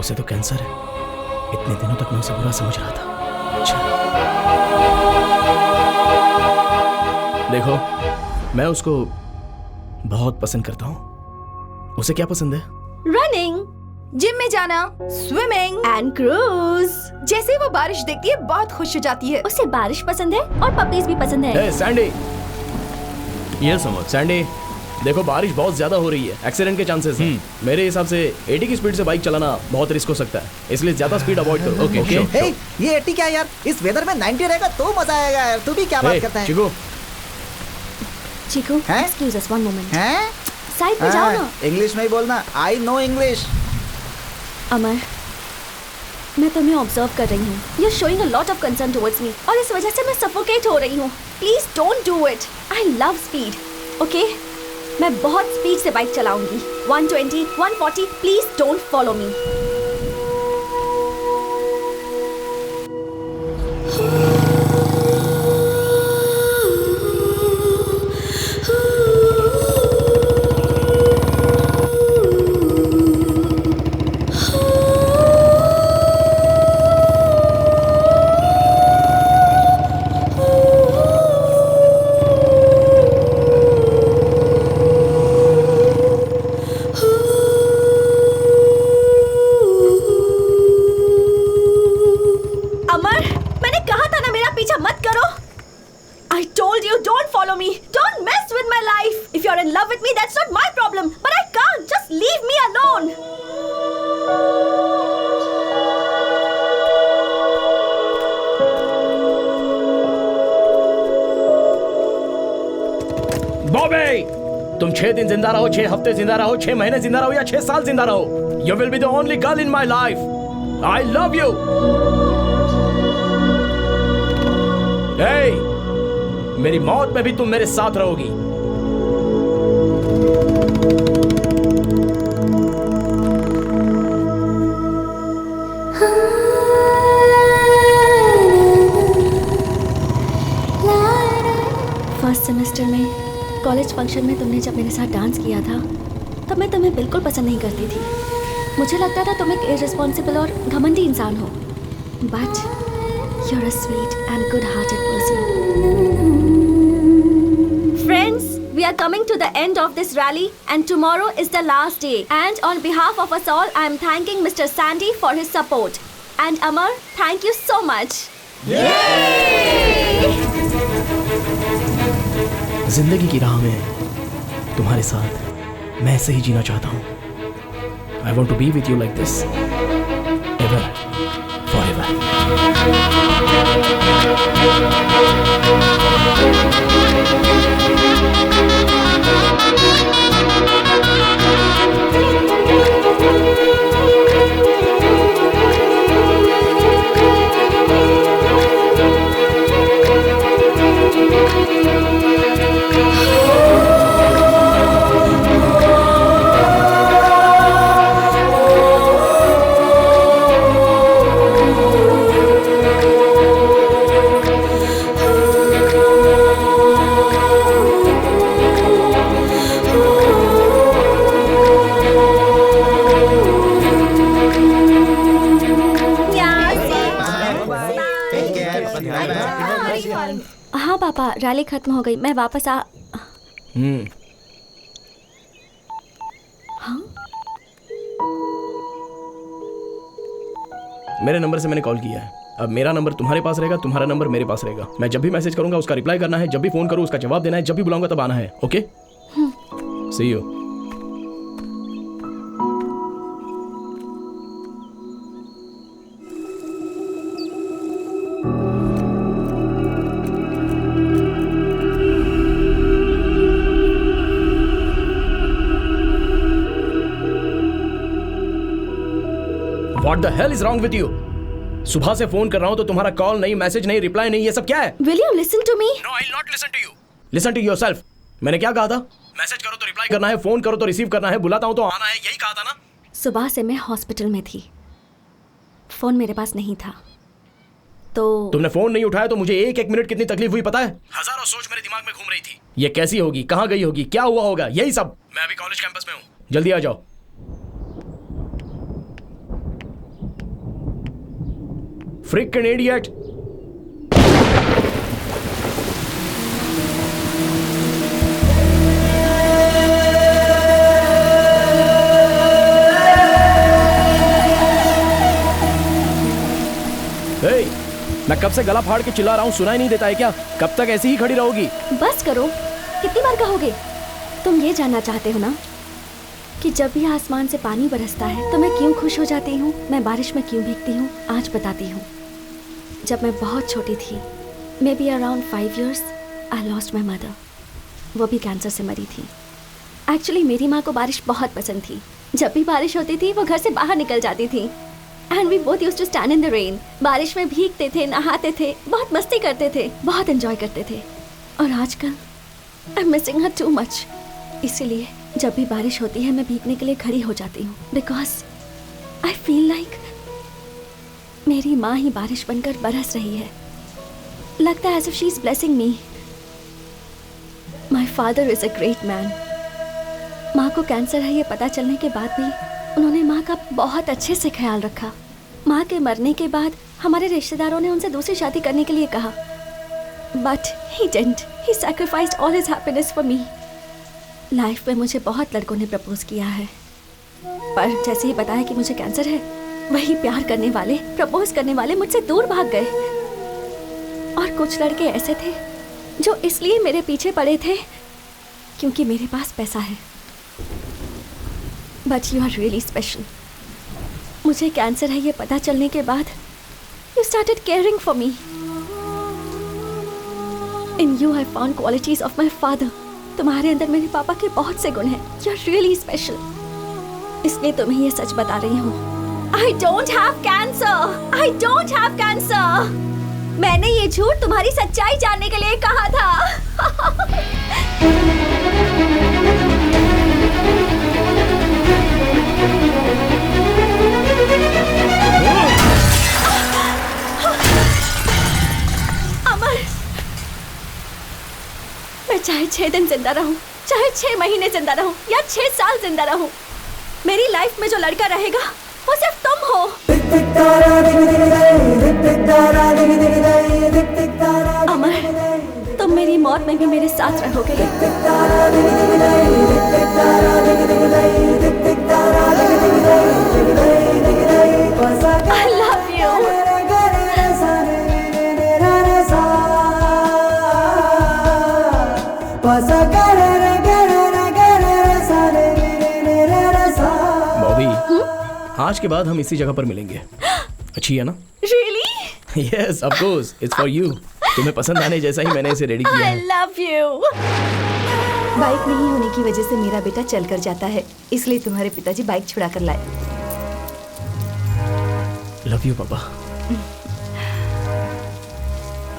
उसे तो cancer है। इतने दिनों तक मैं उसे बुरा समझ रहा था। अच्छा। देखो, मैं उसको बहुत पसंद करता हूँ। उसे क्या पसंद है? Running. जिम में जाना, स्विमिंग एंड क्रूज। जैसे ही वो बारिश देखती है बहुत खुश हो जाती है। उसे बारिश पसंद है और पपीज भी पसंद है। हे सैंडी, ये समझ। सैंडी देखो बारिश बहुत ज्यादा हो रही है, एक्सीडेंट के चांसेस हैं। मेरे हिसाब से 80 की स्पीड से बाइक चलाना बहुत रिस्क हो सकता है, इसलिए ज्यादा स्पीड अवॉइड करो। ओके हे, ये 80 क्या यार, इस वेदर में 90 रहेगा तो मजा आएगा यार। तू भी क्या बात करता है? Chiku, excuse us one moment. हैं? साइड में जाओ ना। इंग्लिश में ही बोलना, आई नो इंग्लिश। अमर, मैं तुम्हें ऑब्जर्व कर रही हूँ। You are showing a lot of concern towards me और इस वजह से मैं सफोकेट हो रही हूँ। Please don't do it. I love speed. Okay, मैं बहुत स्पीड से बाइक चलाऊंगी। 120, 140। Please don't follow me. तुम 6 दिन जिंदा रहो, 6 हफ्ते जिंदा रहो, 6 महीने जिंदा रहो या 6 साल जिंदा रहो, you will be the only girl in my life. I love you. मेरी मौत में भी तुम मेरे साथ रहोगी। फर्स्ट सेमेस्टर में कॉलेज फंक्शन में तुमने जब मेरे साथ डांस किया था तब मैं तुम्हें बिल्कुल पसंद नहीं करती थी। मुझे लगता था तुम एक इररिस्पॉन्सिबल और घमंडी इंसान हो, but you are a sweet and good hearted person. Friends, we are coming to the end of this rally and tomorrow is the last day, and on behalf of us all I am thanking Mr. Sandy for his support, and Amar, thank you so much. जिंदगी की राह में तुम्हारे साथ मैं ऐसे ही जीना चाहता हूँ। I want to be with you like this, ever, forever. हाँ पापा, रैली खत्म हो गई, मैं वापस आ। हाँ? मेरे नंबर से मैंने कॉल किया है। अब मेरा नंबर तुम्हारे पास रहेगा, तुम्हारा नंबर मेरे पास रहेगा। मैं जब भी मैसेज करूंगा उसका रिप्लाई करना है, जब भी फोन करूँ उसका जवाब देना है, जब भी बुलाऊंगा तब आना है। Okay, see you. What the hell is wrong with you? सुबह से फोन कर रहा हूं तो तुम्हारा कॉल नहीं, मैसेज नहीं, रिप्लाई नहीं, ये सब क्या है? Will you listen to me? No, I'll not listen to you. Listen to yourself. मैंने क्या कहा था? मैसेज करो तो रिप्लाई करना है, फोन करो तो रिसीव करना है, बुलाता हूं तो आना है, यही कहा था ना? सुबह से मैं हॉस्पिटल में थी, फोन मेरे पास नहीं था, तो तुमने फोन नहीं उठाया तो मुझे एक मिनट कितनी तकलीफ हुई पता है? हजारों सोच मेरे दिमाग में घूम रही थी। ये कैसी होगी, कहाँ गई होगी, क्या हुआ होगा, यही सब। मैं अभी कॉलेज कैंपस में हूँ, जल्दी आ जाओ। Freaking idiot! हे, मैं कब से गला फाड़ के चिल्ला रहा हूँ, सुनाई नहीं देता है क्या? कब तक ऐसी ही खड़ी रहोगी? बस करो, कितनी बार कहोगे? तुम ये जानना चाहते हो ना कि जब भी आसमान से पानी बरसता है तो मैं क्यों खुश हो जाती हूँ, मैं बारिश में क्यों भीगती हूँ? आज बताती हूँ। जब मैं बहुत छोटी थी, may be around 5 years, I lost my mother. वो भी कैंसर से मरी थी। एक्चुअली मेरी माँ को बारिश बहुत पसंद थी। जब भी बारिश होती थी वो घर से बाहर निकल जाती थी। And we both used to stand in the rain. बारिश में भीगते थे, नहाते थे, बहुत मस्ती करते थे, बहुत एंजॉय करते थे। और आजकल I am missing her too much. इसीलिए जब भी बारिश होती है मैं भीगने के लिए खड़ी हो जाती हूँ, बिकॉज आई फील लाइक मेरी माँ ही बारिश बनकर बरस रही है। लगता है as if she is blessing me. My father is a great man. माँ को कैंसर है ये पता चलने के बाद भी उन्होंने माँ का बहुत अच्छे से ख्याल रखा। माँ के मरने के बाद हमारे रिश्तेदारों ने उनसे दूसरी शादी करने के लिए कहा, but he didn't. He sacrificed all his happiness for me. Life में मुझे बहुत लड़कों ने प्रपोज किया है, पर जैसे ही बताया कि मुझे कैंसर है, वही प्यार करने वाले, प्रपोज करने वाले मुझसे दूर भाग गए। और कुछ लड़के ऐसे थे जो इसलिए मेरे पीछे पड़े थे क्योंकि मेरे पास पैसा है। But you are really special. मुझे कैंसर है ये पता चलने के बाद you started caring for me. In you I found qualities of my father. तुम्हारे अंदर मेरे पापा के बहुत से गुण हैं। You are really special. इसलिए तुम्हें ये सच बता रही हूँ। I don't have cancer. I don't have cancer. मैंने ये झूठ तुम्हारी सच्चाई जानने के लिए कहा था। अमर, मैं चाहे 6 दिन जिंदा रहूं, चाहे 6 महीने जिंदा रहूं या 6 साल जिंदा रहूं, मेरी लाइफ में जो लड़का रहेगा वो सिर्फ तुम हो। अमर, तुम मेरी मौत में भी मेरे साथ रहोगे। I love you. बॉबी, आज के बाद हम इसी जगह पर मिलेंगे। अच्छी है ना? Really? Yes, of course. It's for you. तुम्हें पसंद आने जैसा ही मैंने इसे रेडी किया I है। love you. बाइक नहीं होने की वजह से मेरा बेटा चल कर जाता है, इसलिए तुम्हारे पिताजी बाइक छुड़ा कर लाए। लव यू पापा।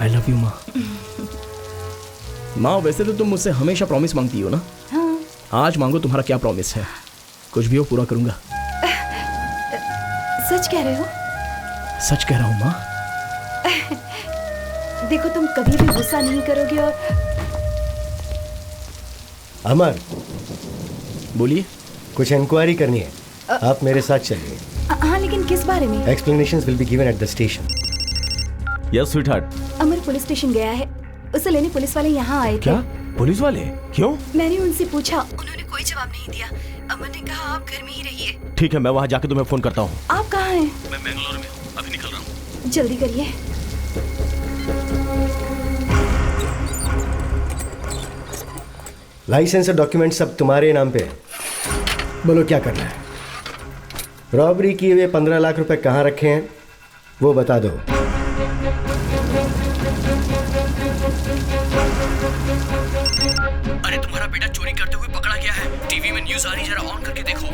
आई लव यू माँ। माँ, वैसे तो तुम मुझसे हमेशा प्रॉमिस मांगती हो ना? हाँ। आज मांगो, तुम्हारा क्या प्रॉमिस है? कुछ भी हो पूरा करूंगा। सच कह रहे हो? सच कह रहा हूँ माँ। देखो, तुम कभी भी गुस्सा नहीं करोगे। और अमर, बोलिए। कुछ इंक्वायरी करनी है, आप मेरे साथ चलिए। हाँ, लेकिन किस बारे में? Explanations will be given at the station. Yes sweetheart. Amar police station गया है, उसे लेने पुलिस वाले यहाँ आए थे। क्या? पुलिस वाले? क्यों? मैंने उनसे पूछा, उन्होंने कोई जवाब नहीं दिया। अमर ने कहा आप घर में ही रहिए। ठीक है, मैं वहाँ जाके तुम्हें फोन करता हूँ। आप कहाँ हैं? मैं बेंगलोर में हूँ, अभी निकल रहा हूँ। जल्दी करिए। लाइसेंस और डॉक्यूमेंट सब तुम्हारे नाम पे है। बोलो क्या करना है? रॉबरी किए हुए 15 लाख रुपए कहाँ रखे हैं वो बता दो। अरे तुम्हारा बेटा चोरी करते हुए पकड़ा गया है। टीवी में न्यूज़ आ रही, जरा ऑन करके देखो।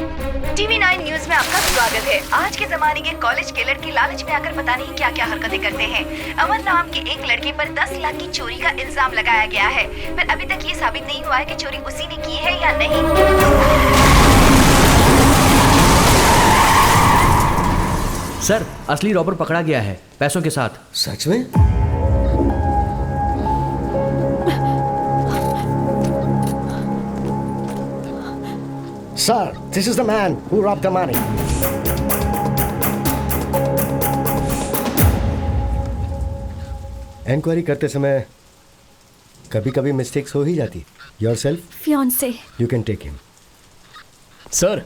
टीवी 9 न्यूज में आपका स्वागत है। आज के जमाने के कॉलेज के लड़के लालच में आकर पता नहीं क्या क्या हरकतें करते हैं। अमर नाम के एक लड़के पर 10 लाख की चोरी का इल्जाम लगाया गया है, पर अभी तक ये साबित नहीं हुआ है कि चोरी उसी ने की है या नहीं। सर, असली रॉबर पकड़ा गया है, पैसों के साथ। सच में? Sir, this is the man who robbed the money. Inquiry करते समय कभी-कभी मिस्टेक्स हो ही जाती। Yourself? Fiancé. You can take him. Sir,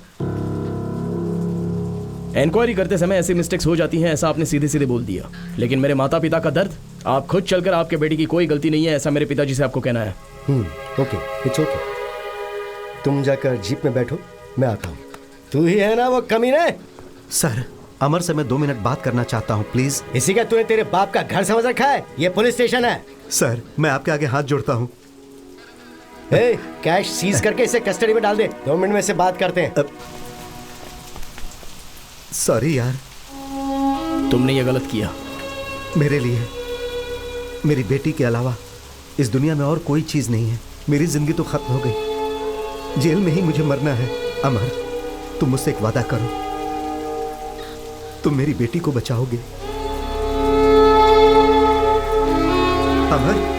inquiry करते समय ऐसी मिस्टेक्स हो जाती हैं, ऐसा आपने सीधे सीधे बोल दिया। लेकिन मेरे माता पिता का दर्द, आप खुद चलकर आपके बेटे की कोई गलती नहीं है ऐसा मेरे पिताजी से आपको कहना है। Okay, it's okay. तुम जाकर जीप में बैठो, मैं आता हूँ। तू ही है ना वो कमीने? सर, अमर से मैं 2 मिनट बात करना चाहता हूँ, प्लीज। इसी का तूने तेरे बाप का घर समझ रखा है? ये पुलिस स्टेशन है। सर, मैं आपके आगे हाथ जोड़ता हूँ। कैश सीज करके इसे कस्टडी में डाल दे। 2 मिनट में से बात करते हैं। सॉरी यार, तुमने ये गलत किया। मेरे लिए मेरी बेटी के अलावा इस दुनिया में और कोई चीज नहीं है। मेरी जिंदगी तो खत्म हो गई, जेल में ही मुझे मरना है। अमर, तुम मुझसे एक वादा करो, तुम मेरी बेटी को बचाओगे। अमर,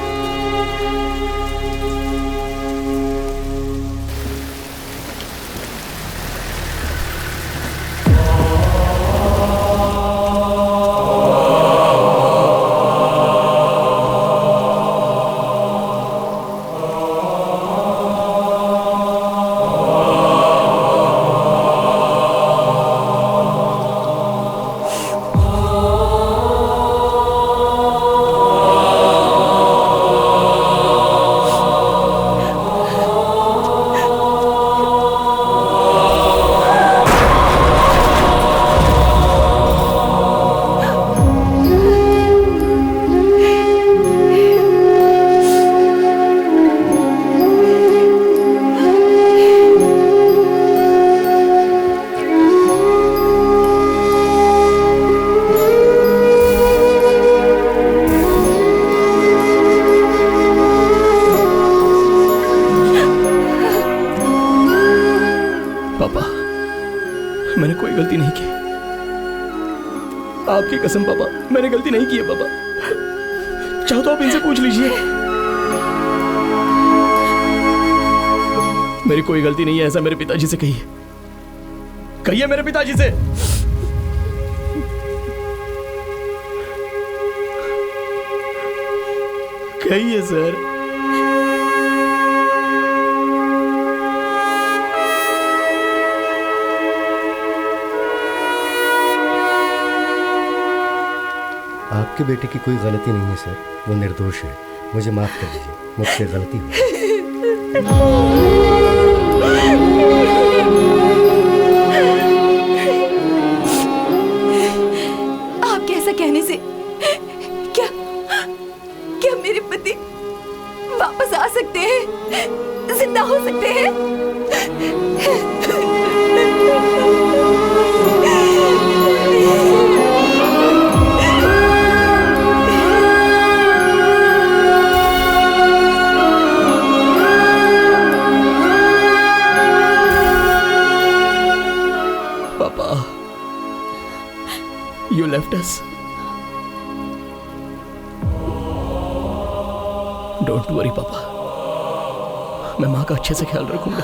मैंने कोई गलती नहीं की। आपकी कसम पापा, मैंने गलती नहीं की है पापा। चाहो तो आप इनसे पूछ लीजिए। मेरी कोई गलती नहीं है ऐसा मेरे पिताजी से कहिए। कहिए मेरे पिताजी से। कहिए सर। आपके बेटे की कोई गलती नहीं है सर, वो निर्दोष है। मुझे माफ कर दीजिए, मुझसे गलती हुई। आपके ऐसा कहने से क्या क्या मेरे पति वापस आ सकते हैं, जिंदा हो सकते हैं? You left us. Don't worry, पापा। मैं माँ का अच्छे से ख्याल रखूंगा।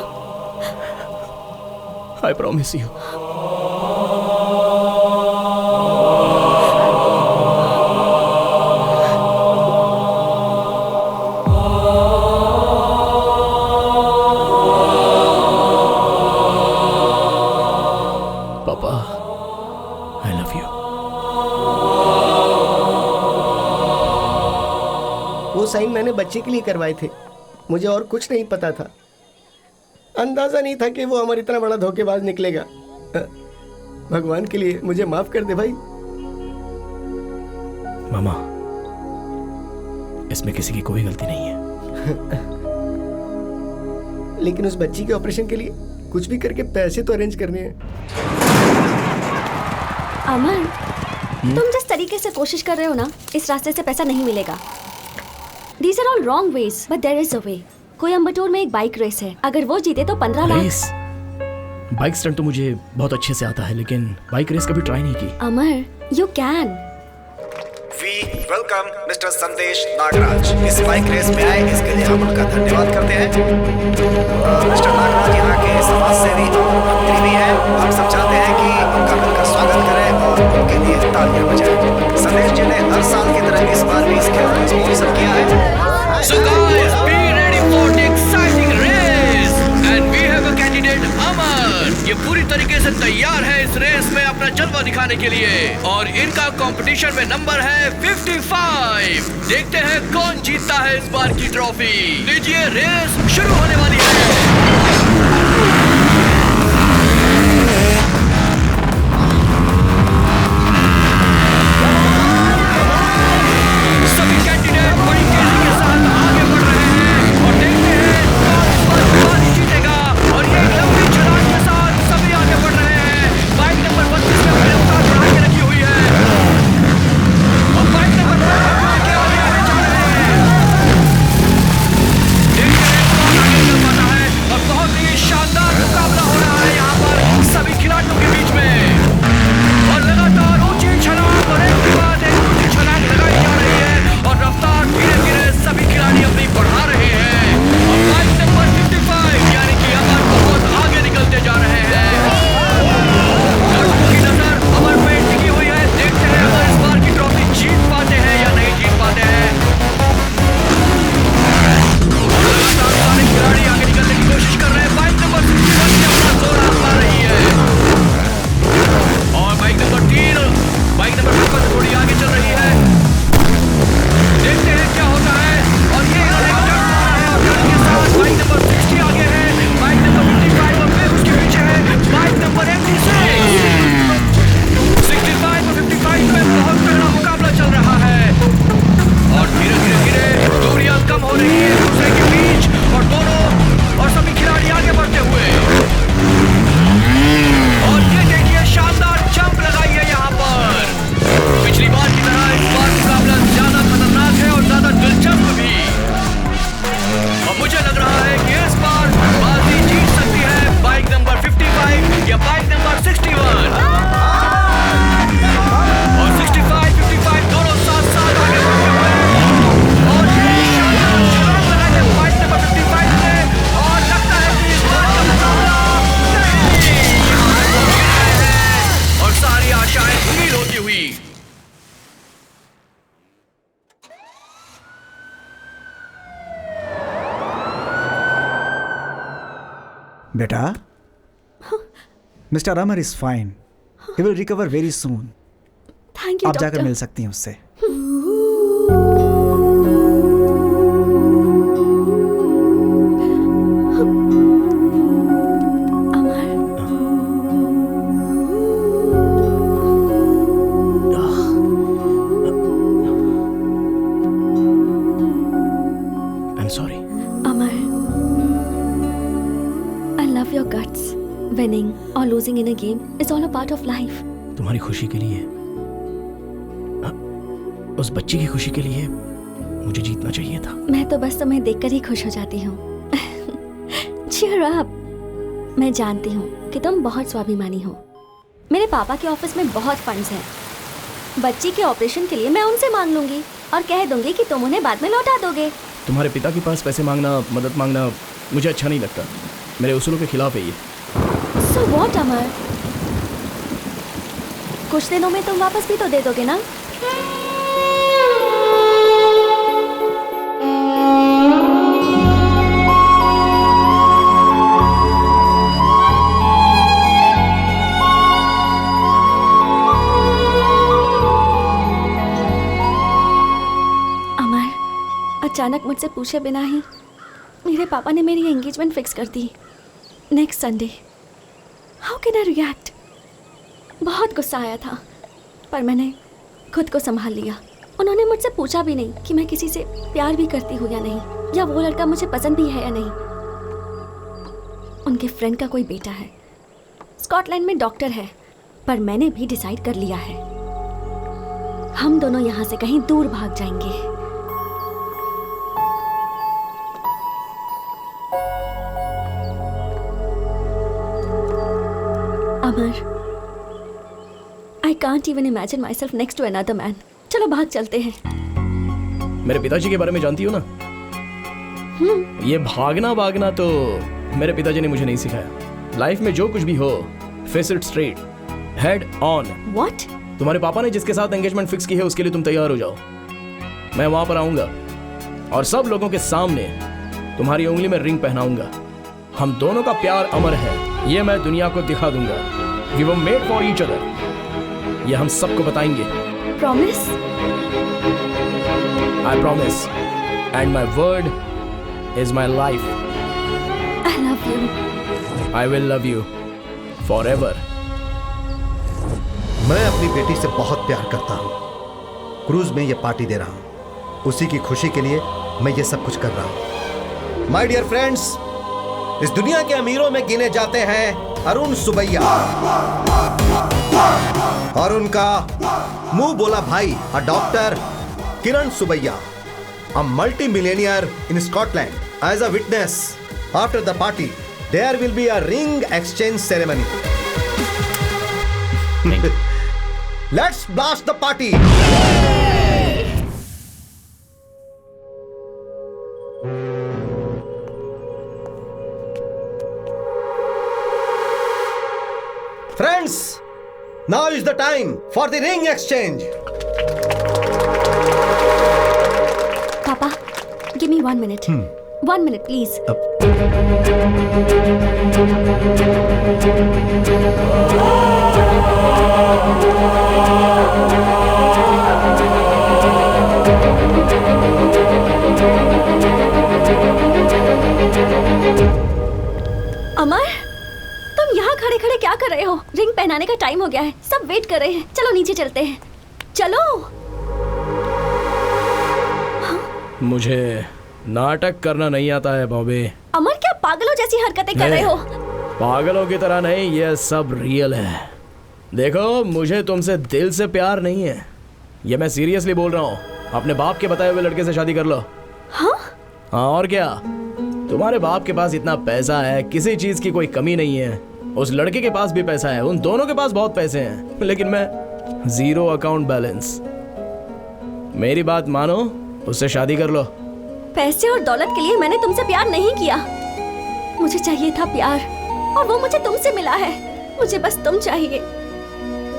I promise you. पापा, I love you. वो साइन मैंने बच्चे के लिए करवाए थे, मुझे और कुछ नहीं पता था। अंदाजा नहीं था कि वो हमारा इतना बड़ा धोखेबाज निकलेगा। भगवान के लिए मुझे माफ कर दे भाई। मामा, इसमें किसी की कोई गलती नहीं है। लेकिन उस बच्ची के ऑपरेशन के लिए कुछ भी करके पैसे तो अरेंज करने हैं। अमर, तुम जिस तरीके से कोशिश कर रहे हो ना, इस रास्ते से पैसा नहीं मिलेगा। These are all wrong ways, but there is a way. Coimbatore में एक बाइक रेस है, अगर वो जीते तो 15 लाख। रेस? बाइक स्टंट तो मुझे बहुत अच्छे से आता है, लेकिन बाइक रेस कभी ट्राई नहीं की। अमर, you can. We welcome Mr. संदेश नागराज इस बाइक रेस में आए, इसके लिए हम उनका धन्यवाद करते हैं। मिस्टर नागराज यहाँ के समाज सेवी और मंत्री भी हैं। हम सब चाहते हैं कि उनका मिलकर स्वागत करें और उनके लिए तालियां बजाएं। संदेश जी ने हर साल की तरह इस बार भी इस खेल को स्पॉन्सर किया है। So guys, be ready for the exciting race and we have a candidate Amar. ये पूरी तरीके से से तैयार है इस रेस में अपना जलवा दिखाने के लिए और इनका कंपटीशन में नंबर है 55। देखते हैं कौन जीतता है इस बार की ट्रॉफी। लीजिए, रेस शुरू होने वाली है। बेटा, mister Amar is fine, he will recover very soon. Thank you आप जाकर मिल सकती हैं उससे। Winning or losing in a game is all a part of life. तुम्हारी खुशी के लिए, उस बच्ची की खुशी के लिए मुझे जीतना चाहिए था। मैं तो बस तुम्हें देखकर ही खुश हो जाती हूँ। Cheer up। मैं जानती हूँ कि तुम बहुत स्वाभिमानी हो। मेरे पापा के ऑफिस में बहुत फंड्स हैं। बच्ची के ऑपरेशन के लिए मैं उनसे मांग लूंगी और कह दूंगी कि तुम उन्हें बाद में लौटा दोगे। तुम्हारे पिता के पास पैसे मांगना, मदद मांगना मुझे अच्छा नहीं लगता। मेरे उसूलों के खिलाफ है ये। So what, अमर? कुछ दिनों में तुम वापस भी तो दे दोगे ना? अमर, अचानक मुझसे पूछे बिना ही मेरे पापा ने मेरी एंगेजमेंट फिक्स कर दी next Sunday. How can I react? बहुत गुस्सा आया था, पर मैंने खुद को संभाल लिया। उन्होंने मुझसे पूछा भी नहीं कि मैं किसी से प्यार भी करती हूँ या नहीं, या वो लड़का मुझे पसंद भी है या नहीं। उनके फ्रेंड का कोई बेटा है, स्कॉटलैंड में डॉक्टर है, पर मैंने भी डिसाइड कर लिया है हम दोनों यहाँ से कहीं दूर भाग जाएंगे। अमर, I can't even imagine myself next to another man. चलो भाग चलते हैं। मेरे पिताजी के बारे में जानती हो ना? ये भागना भागना तो मेरे पिताजी ने मुझे नहीं सिखाया। लाइफ में जो कुछ भी हो, face it straight, head on. What? तुम्हारे पापा ने जिसके साथ एंगेजमेंट फिक्स की है उसके लिए तुम तैयार हो जाओ। मैं वहां पर आऊंगा और सब लोगों के सामने तुम्हारी उंगली में रिंग पहनाऊंगा। हम दोनों का प्यार अमर है, ये मैं दुनिया को दिखा दूंगा। We were made for each other, ये हम सबको बताएंगे। Promise? I promise, and my word is my life. I love you. I will love you forever. मैं अपनी बेटी से बहुत प्यार करता हूँ। क्रूज में ये पार्टी दे रहा हूँ, उसी की खुशी के लिए मैं ये सब कुछ कर रहा हूँ। माय डियर फ्रेंड्स, इस दुनिया के अमीरों में गिने जाते हैं अरुण सुबैया और उनका मुंह बोला भाई doctor Kiran Subbaiah, a multi millionaire in Scotland. As a witness, after the party there will be a ring exchange ceremony. Let's blast the party. Friends, now is the time for the ring exchange. Papa, give me 1 minute. 1 minute, please. अमर, तुम यहाँ खड़े खड़े क्या कर रहे हो? Ring पहनाने का टाइम हो गया है, सब वेट कर रहे हैं। चलो नीचे चलते हैं, चलो। मुझे नाटक करना नहीं आता है बॉबी। अमर, क्या पागलों जैसी हरकतें कर रहे हो? पागलों की तरह नहीं, ये सब रियल है। देखो, मुझे तुमसे दिल से प्यार नहीं है, ये मैं सीरियसली बोल रहा हूँ। अपने बाप के बताए हुए लड़के से शादी कर लो। हाँ? हाँ, और क्या? तुम्हारे बाप के पास इतना पैसा है, किसी चीज की कोई कमी नहीं है। उस लड़के के पास भी पैसा है, उन दोनों के पास बहुत पैसे हैं, लेकिन मैं जीरो अकाउंट बैलेंस। मेरी बात मानो, उससे शादी कर लो। पैसे और दौलत के लिए मैंने तुमसे प्यार नहीं किया। मुझे चाहिए था प्यार, और वो मुझे तुमसे मिला है। मुझे बस तुम चाहिए।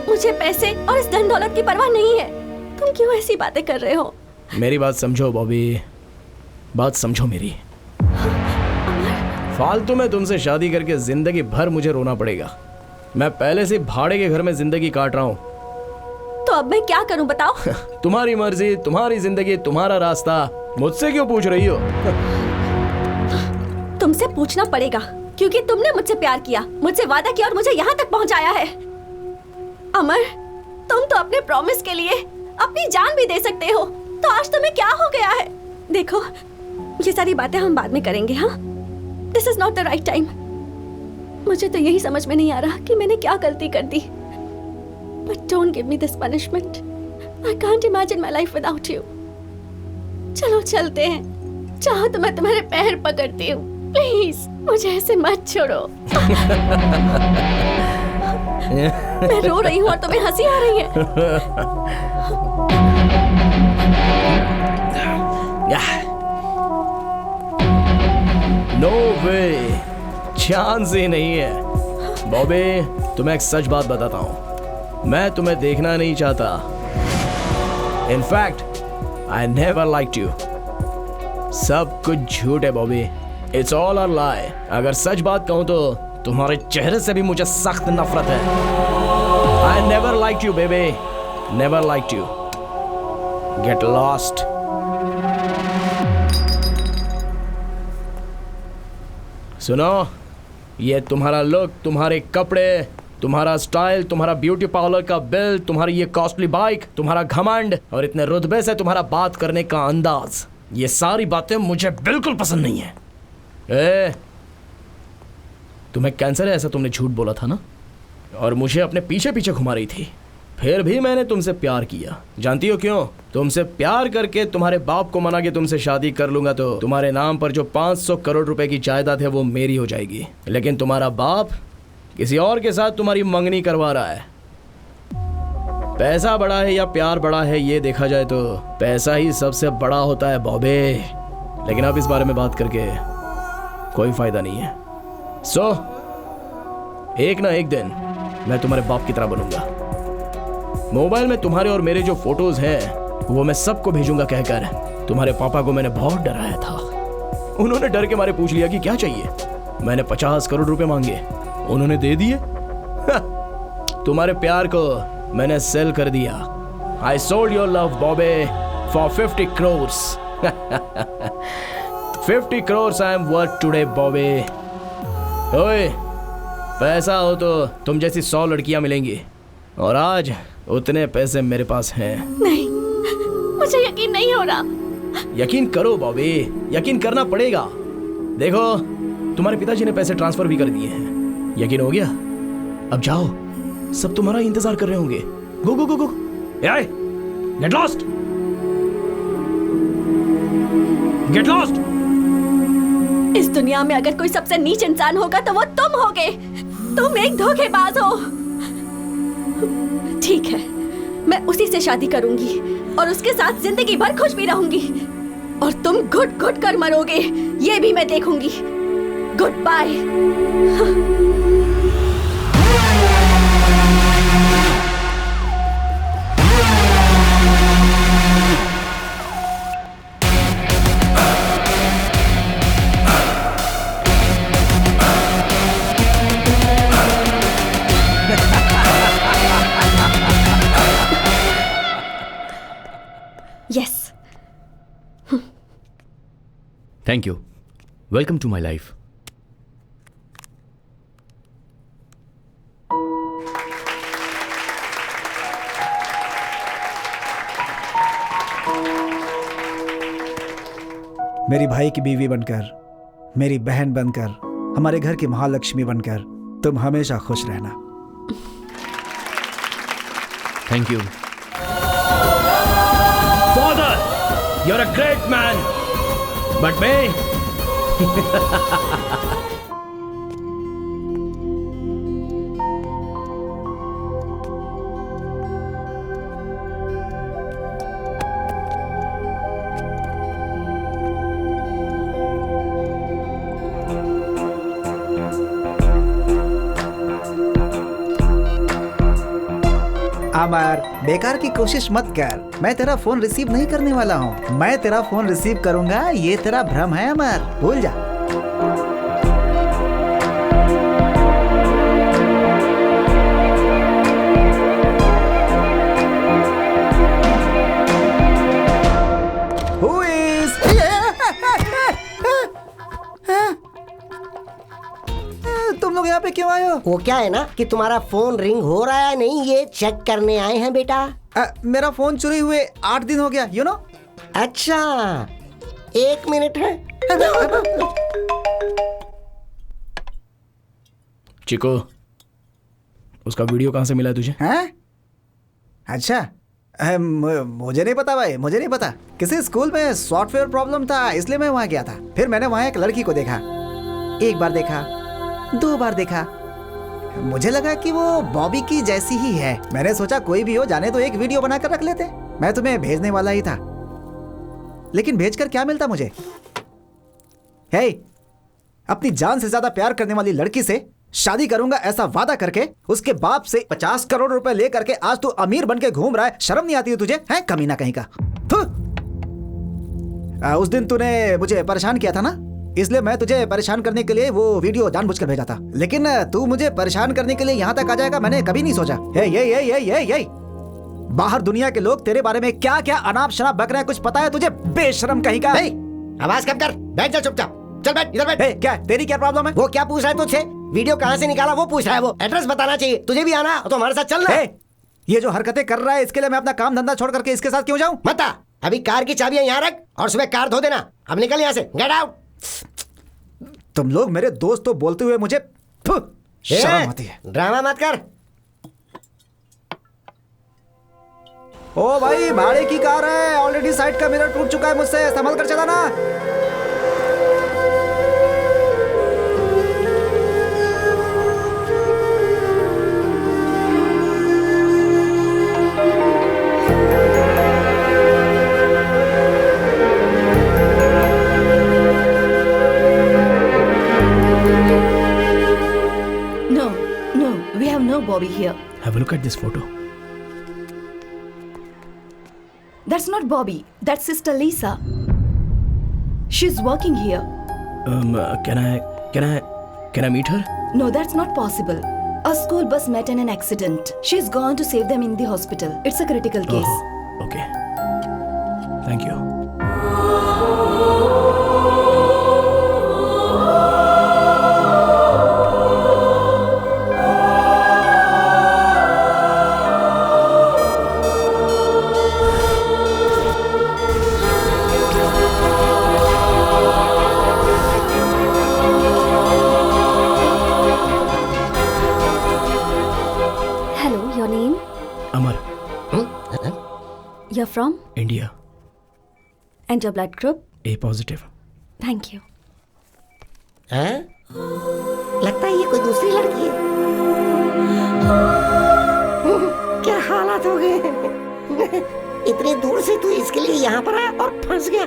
मुझे पैसे और इस धन दौलत की परवाह नहीं है। तुम क्यों ऐसी बातें कर रहे हो? मेरी बात समझो बॉबी, बात समझो मेरी। फालतू में तुमसे शादी करके जिंदगी भर मुझे रोना पड़ेगा। मैं पहले से भाड़े के घर में जिंदगी काट रहा हूँ। तो अब मैं क्या करूँ बताओ? तुम्हारी मर्जी, तुम्हारी जिंदगी, तुम्हारा रास्ता। मुझसे क्यों पूछ रही हो? तुमसे पूछना पड़ेगा, क्योंकि तुमने मुझसे प्यार किया, मुझसे वादा किया और मुझे यहाँ तक पहुँचाया है। अमर, तुम तो अपने प्रॉमिस के लिए अपनी जान भी दे सकते हो, तो आज तुम्हें क्या हो गया है? देखो, ये सारी बातें हम बाद में करेंगे। हाँ, this is not the right time. मुझे तो यही समझ में नहीं आ रहा कि मैंने क्या गलती कर दी। But don't give me this punishment. I can't imagine my life without you. चलो चलते हैं, चाहो तो मैं तुम्हारे पैर पकड़ती हूँ। प्लीज मुझे ऐसे मत छोड़ो। मैं रो रही हूँ और तुम्हें हंसी आ रही है। नो वे, चांस ही नहीं है। बॉबी, तुम्हें एक सच बात बताता हूँ, मैं तुम्हें देखना नहीं चाहता। In fact I never liked you. सब कुछ झूठ है बॉबी, इट्स ऑल अ लाई। अगर सच बात कहूँ तो तुम्हारे चेहरे से भी मुझे सख्त नफरत है। I never liked you baby, never liked you. Get lost. सुनो, ये तुम्हारा लुक, तुम्हारे कपड़े, तुम्हारा स्टाइल, तुम्हारा ब्यूटी पार्लर का बिल, तुम्हारी ये कॉस्टली बाइक, तुम्हारा घमंड और इतने रुतबे से तुम्हारा बात करने का अंदाज, ये सारी बातें मुझे बिल्कुल पसंद नहीं है। तुम्हें कैंसर है ऐसा तुमने झूठ बोला था ना, और मुझे अपने पीछे पीछे घुमा रही थी। फिर भी मैंने तुमसे प्यार किया। जानती हो क्यों? तुमसे प्यार करके तुम्हारे बाप को मना के तुमसे शादी कर लूंगा तो तुम्हारे नाम पर जो 500 करोड़ रुपए की जायदाद है वो मेरी हो जाएगी। लेकिन तुम्हारा बाप किसी और के साथ तुम्हारी मंगनी करवा रहा है। पैसा बड़ा है या प्यार बड़ा है, ये देखा जाए तो पैसा ही सबसे बड़ा होता है बॉबे। लेकिन अब इस बारे में बात करके कोई फायदा नहीं है। एक ना एक दिन मैं तुम्हारे बाप की तरह बनूंगा। मोबाइल में तुम्हारे और मेरे जो फोटोज हैं वो मैं सबको भेजूंगा कहकर तुम्हारे पापा को मैंने बहुत डराया था। उन्होंने डर के मारे पूछ लिया कि क्या चाहिए। मैंने 50 करोड़ रुपए मांगे, उन्होंने दे दिए। तुम्हारे प्यार को मैंने सेल कर दिया। I sold your love, Bobby, for 50 crores. 50 crores I am worth today, Bobby. ओए, पैसा हो तो तुम जैसी 100 लड़कियां मिलेंगी, और आज उतने पैसे मेरे पास हैं। नहीं, मुझे यकीन नहीं हो रहा। यकीन करो बॉबी, यकीन करना पड़ेगा। देखो, तुम्हारे पिताजी ने पैसे ट्रांसफर भी कर दिए हैं। यकीन हो गया? अब जाओ, सब तुम्हारा इंतजार कर रहे होंगे। गो गो गो गो, गेट लॉस्ट, गेट लॉस्ट। इस दुनिया में अगर कोई सबसे नीच इंसान होगा तो वो तुम होगे। तुम एक धोखेबाज हो। ठीक है, मैं उसी से शादी करूंगी और उसके साथ जिंदगी भर खुश भी रहूंगी, और तुम घुट घुट कर मरोगे, ये भी मैं देखूंगी। Goodbye. Yes. Thank you. Welcome to my life. मेरी भाई की बीवी बनकर, मेरी बहन बनकर, हमारे घर की महालक्ष्मी बनकर तुम हमेशा खुश रहना। Thank you. Father, you're a great man, but me? अमर, बेकार की कोशिश मत कर। मैं तेरा फोन रिसीव नहीं करने वाला हूँ। मैं तेरा फोन रिसीव करूंगा, ये तेरा भ्रम है अमर, भूल जा। Who is? तुम लोग यहाँ पे क्यों आए हो? वो क्या है ना कि तुम्हारा फोन रिंग हो रहा है नहीं, ये चेक करने आए हैं बेटा। मेरा फोन चोरी हुए 8 दिन हो गया, यू नो। अच्छा, 1 मिनट है। चिको, उसका वीडियो कहाँ से मिला तुझे? हैं? अच्छा, मुझे नहीं पता भाई, मुझे नहीं पता। किसी स्कूल में सॉफ्टवेयर प्रॉब्लम था, इसलिए मैं वहाँ गया था। फिर मैंने वहाँ एक लड़की को देखा। 1 बार देखा, 2 बार देखा, मुझे लगा कि वो बॉबी की जैसी ही है। मैंने सोचा कोई भी हो, जाने तो एक वीडियो बनाकर रख लेते। मैं तुम्हें भेजने वाला ही था, लेकिन भेजकर क्या मिलता मुझे? हे, अपनी जान से ज्यादा प्यार करने वाली लड़की से शादी करूंगा ऐसा वादा करके उसके बाप से 50 करोड़ रुपए ले करके आज तू अमीर बन के घूम रहा है। शर्म नहीं आती है तुझे? है कमीना कहीं का। उस दिन तूने मुझे परेशान किया था ना, इसलिए मैं तुझे परेशान करने के लिए वो वीडियो जानबूझकर भेजा था। लेकिन तू मुझे परेशान करने के लिए यहाँ तक आ जाएगा, मैंने कभी नहीं सोचा। ये बाहर दुनिया के लोग तेरे बारे में क्या क्या अनाप शनाप बक रहे हैं, कुछ पता है तुझे? बेशरम कहीं का। आवाज कम कर, बैठ जा चुपचाप। चल बैठ, इधर बैठ। क्या तेरी क्या प्रॉब्लम है? वो क्या पूछ रहा है तुझसे? वीडियो कहाँ से निकाला वो पूछ रहा है। वो एड्रेस बताना चाहिए। तुझे भी आना तो हमारे साथ चलना। ये जो हरकतें कर रहा है इसके लिए मैं अपना काम धंधा छोड़ करके इसके साथ क्यों जाऊं? मत आ। अभी कार की चाबियां यहाँ रख और सुबह कार धो देना। अब निकल यहाँ से, गेट आउट। तुम लोग मेरे दोस्त तो बोलते हुए मुझे शर्म आती है। ड्रामा मत कर। ओ भाई, भाड़े की कार है, ऑलरेडी साइड का मिरर टूट चुका है मुझसे, संभल कर चलाना। Bobby here. Have a look at this photo. That's not Bobby. That's Sister Lisa. She's working here. Can I meet her? No, that's not possible. A school bus met in an accident. She's gone to save them in the hospital. It's a critical case. Okay. Thank you. Hello, your name? Amar, You're from? India. And your blood group? A positive. Thank you. हैं? लगता है ये कोई दूसरी लड़की है। क्या हालात हो गए हैं? इतनी दूर से तू इसके लिए यहाँ पर आया और फंस गया।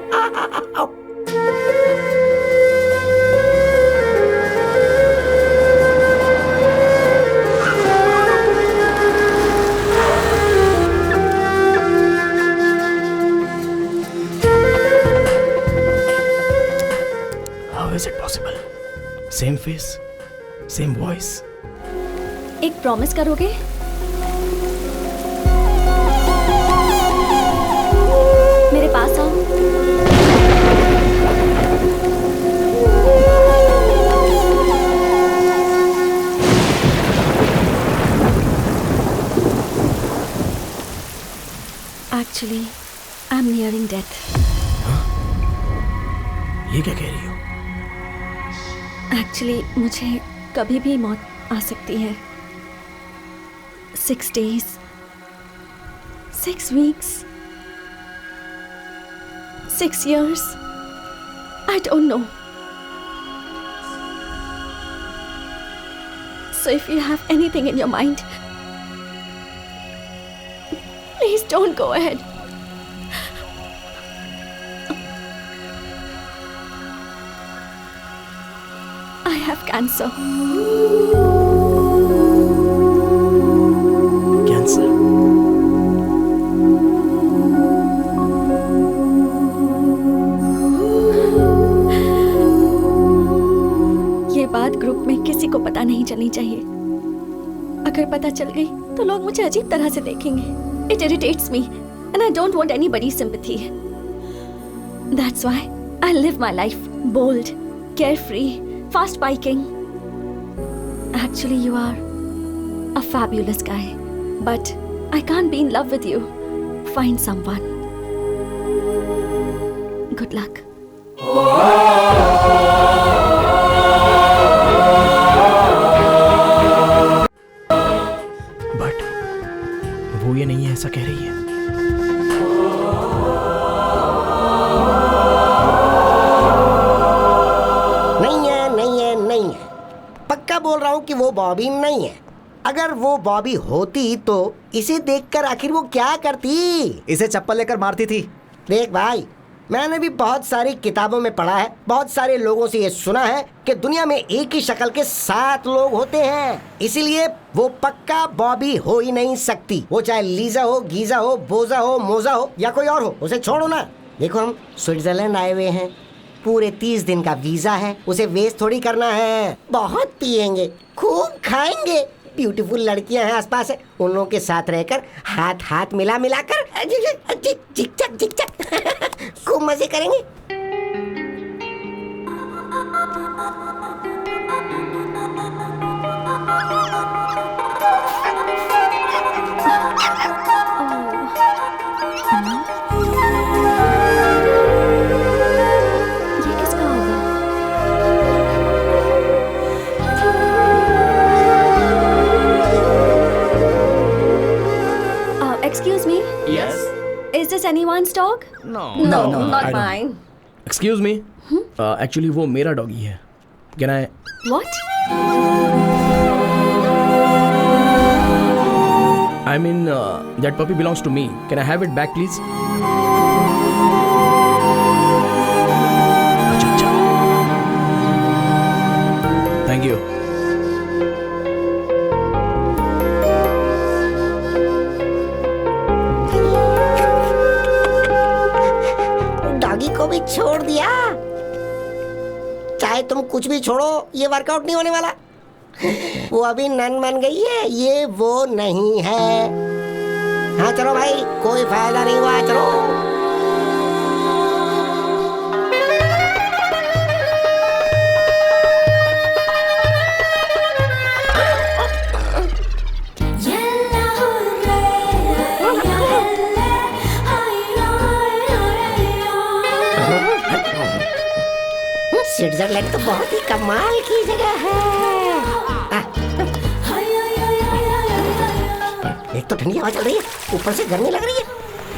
How is it possible? Same face, same voice. एक प्रॉमिस करोगे? मेरे पास आओ। Actually, I'm nearing death. ये क्या कह रही हो? Actually, मुझे कभी भी मौत आ सकती है। 6 days, 6 weeks, 6 years. I don't know. So if you have anything in your mind, please don't go ahead. I have cancer. Cancer? ये बात ग्रुप में किसी को पता नहीं चलनी चाहिए। अगर पता चल गई तो लोग मुझे अजीब तरह से देखेंगे। It irritates me and I don't want anybody's sympathy. That's why I live my life bold, carefree, fast biking. Actually, you are a fabulous guy, but I can't be in love with you. Find someone. Good luck. But वो ये नहीं है ऐसा कह रही है। पक्का बोल रहा हूँ कि वो बॉबी नहीं है। अगर वो बॉबी होती तो इसे देखकर आखिर वो क्या करती? इसे चप्पल लेकर मारती थी। देख भाई, मैंने भी बहुत सारी किताबों में पढ़ा है, बहुत सारे लोगों से ये सुना है कि दुनिया में एक ही शक्ल के 7 लोग होते हैं। इसीलिए वो पक्का बॉबी हो ही नहीं सकती। वो चाहे लीजा हो, गीजा हो, बोजा हो, मोजा हो या कोई और हो, उसे छोड़ो ना। देखो, हम स्विट्जरलैंड आए हुए हैं, पूरे 30 दिन का वीजा है, उसे वेस्ट थोड़ी करना है। बहुत पिएंगे, खूब खाएंगे, ब्यूटीफुल लड़कियां हैं आसपास है, उन लोगों के साथ रहकर हाथ हाथ मिला मिला कर झिकझक झिकझक खूब मजे करेंगे। Excuse me? Yes. Is this anyone's dog? No, not I don't. mine. Excuse me? Actually वो मेरा डॉगी है। Can I? What? I mean, that puppy belongs to me. Can I have it back, please? अच्छा। Thank you. Doggy को भी छोड़ दिया। चाहे तुम कुछ भी छोड़ो, ये वर्कआउट नहीं होने वाला। वो अभी नन बन गई है, ये वो नहीं है। हाँ चलो भाई, कोई फायदा नहीं हुआ, चलो। स्विट्जरलैंड तो बहुत ही कमाल की जगह है। एक तो ठंडी हवा चल रही है, ऊपर से गर्मी लग रही है।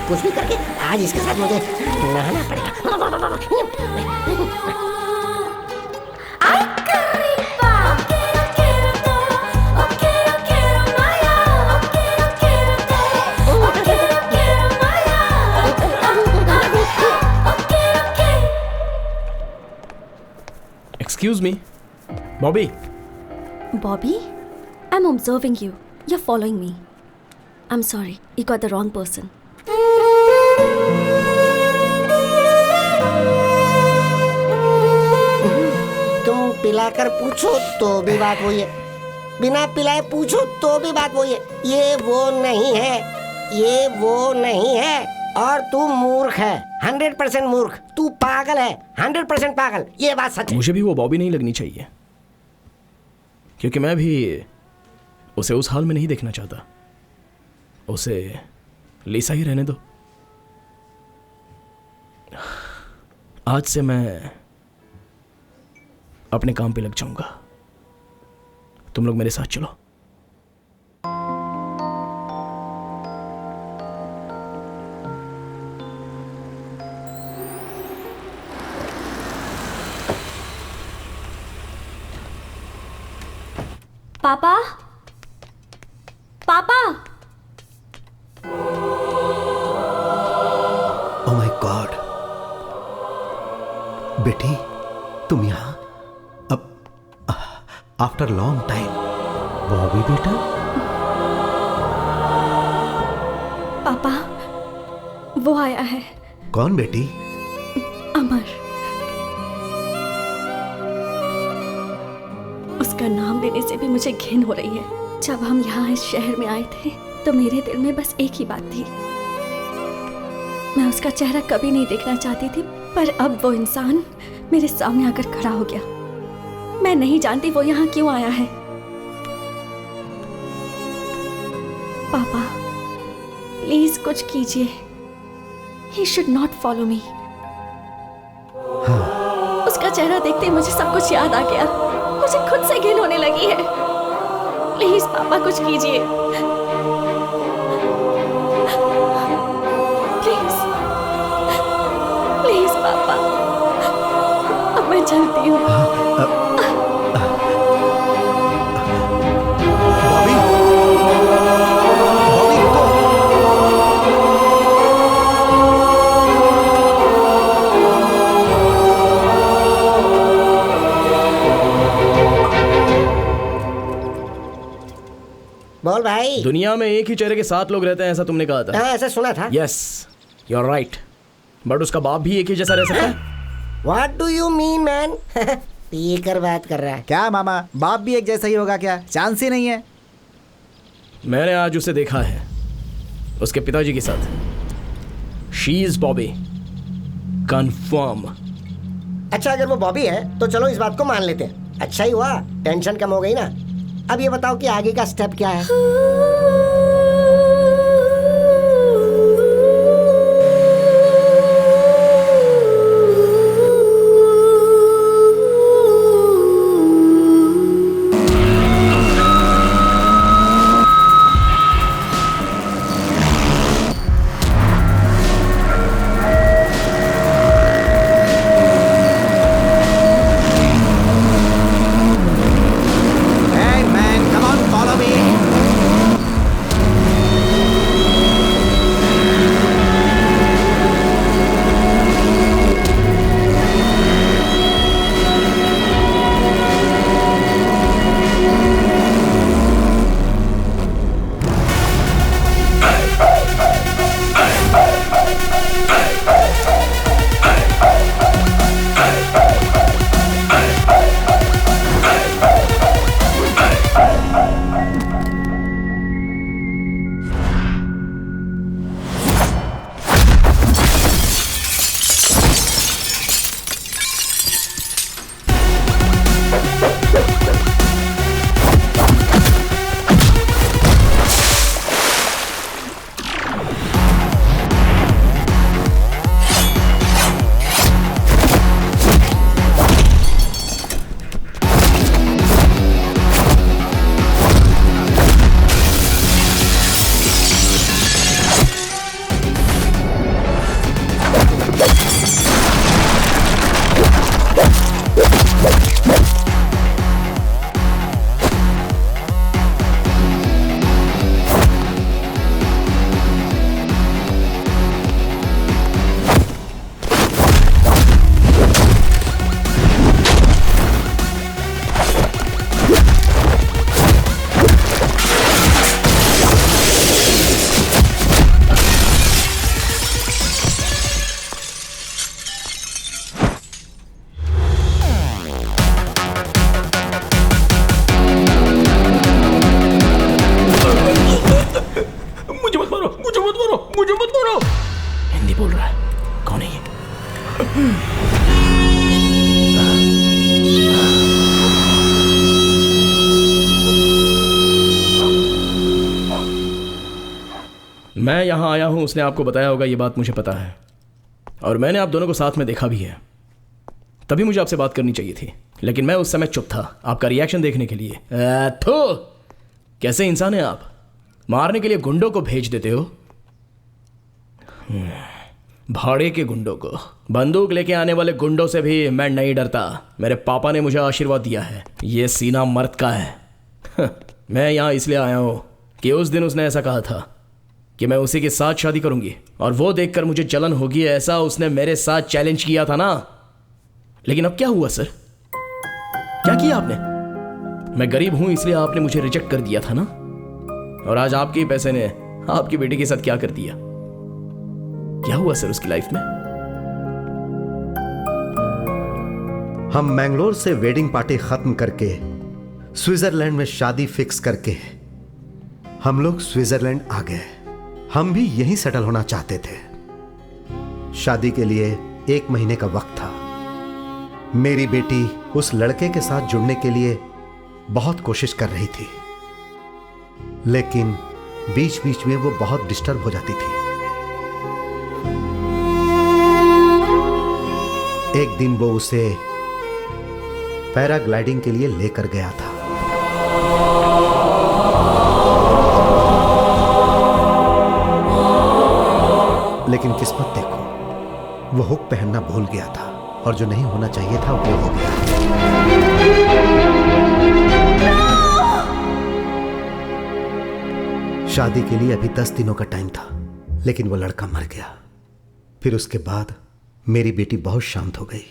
कुछ भी करके आज इसके साथ मुझे नहाना पड़ेगा। Excuse me, Bobby. Bobby? I'm observing you. You're following me. I'm sorry, you got the wrong person. तुम पिलाकर पूछो तो भी बात वही है, बिना पिलाए पूछो तो भी बात वही है। ये वो नहीं है, ये वो नहीं है। और तू मूर्ख है, 100% मूर्ख। तू पागल है, 100% पागल। ये बात सच है। मुझे भी वो बॉबी नहीं लगनी चाहिए, क्योंकि मैं भी उसे उस हाल में नहीं देखना चाहता। उसे लिसा ही रहने दो। आज से मैं अपने काम पे लग जाऊंगा। तुम लोग मेरे साथ चलो। पापा, पापा। ओह माय गॉड, बेटी तुम यहाँ? अब आफ्टर लॉन्ग टाइम। बॉबी बेटा? पापा, वो आया है। कौन बेटी? अमर। उसका नाम लेने से भी मुझे घिन हो रही है। जब हम यहाँ इस शहर में आए थे तो मेरे दिल में बस एक ही बात थी, मैं उसका चेहरा कभी नहीं देखना चाहती थी, पर अब वो इंसान मेरे सामने आकर खड़ा हो गया। मैं नहीं जानती वो यहाँ क्यों आया है। पापा प्लीज कुछ कीजिए। He should not follow me। उसका चेहरा देखते ही मुझे सब कुछ याद आ गया। मुझे खुद से घिन होने लगी है। प्लीज पापा कुछ कीजिए, प्लीज प्लीज पापा। अब मैं चलती हूँ। बोल भाई। दुनिया में एक ही चेहरे के 7 लोग रहते हैं, ऐसा तुमने कहा था। हाँ, ऐसा सुना था। Yes, you are right. But उसका बाप भी एक ही जैसा रह सकता है। What do you mean, man? P कर बात कर रहा है क्या मामा? बाप भी एक जैसा ही होगा क्या? चांस ही नहीं है। मैंने आज उसे देखा है उसके पिताजी के साथ। She is Bobby, confirm. अच्छा, अगर वो बॉबी है तो चलो इस बात को मान लेते हैं। अच्छा ही हुआ, टेंशन कम हो गई ना। अब ये बताओ कि आगे का स्टेप क्या है? मैं यहाँ आया हूँ, उसने आपको बताया होगा, ये बात मुझे पता है। और मैंने आप दोनों को साथ में देखा भी है, तभी मुझे आपसे बात करनी चाहिए थी, लेकिन मैं उस समय चुप था आपका रिएक्शन देखने के लिए। थो, कैसे इंसान हैं आप, मारने के लिए गुंडों को भेज देते हो। भाड़े के गुंडों को। बंदूक लेके आने वाले गुंडों से भी मैं नहीं डरता। मेरे पापा ने मुझे आशीर्वाद दिया है, ये सीना मर्द का है। मैं यहाँ इसलिए आया हूँ कि उस दिन उसने ऐसा कहा था कि मैं उसी के साथ शादी करूंगी, और वो देखकर मुझे जलन होगी, ऐसा उसने मेरे साथ चैलेंज किया था ना। लेकिन अब क्या हुआ सर, क्या किया आपने? मैं गरीब हूं इसलिए आपने मुझे रिजेक्ट कर दिया था ना, और आज आपके ही पैसे ने आपकी बेटी के साथ क्या कर दिया? क्या हुआ सर उसकी लाइफ में? हम मैंगलोर से वेडिंग पार्टी खत्म करके स्विट्जरलैंड में शादी फिक्स करके हम लोग स्विट्जरलैंड आ गए। हम भी यहीं सेटल होना चाहते थे। शादी के लिए 1 महीने का वक्त था। मेरी बेटी उस लड़के के साथ जुड़ने के लिए बहुत कोशिश कर रही थी, लेकिन बीच बीच में वो बहुत डिस्टर्ब हो जाती थी। एक दिन वो उसे पैराग्लाइडिंग के लिए लेकर गया था। लेकिन किस्मत देखो, वो हुक पहनना भूल गया था, और जो नहीं होना चाहिए था वो हो गया। शादी के लिए अभी 10 दिनों का टाइम था, लेकिन वो लड़का मर गया। फिर उसके बाद मेरी बेटी बहुत शांत हो गई।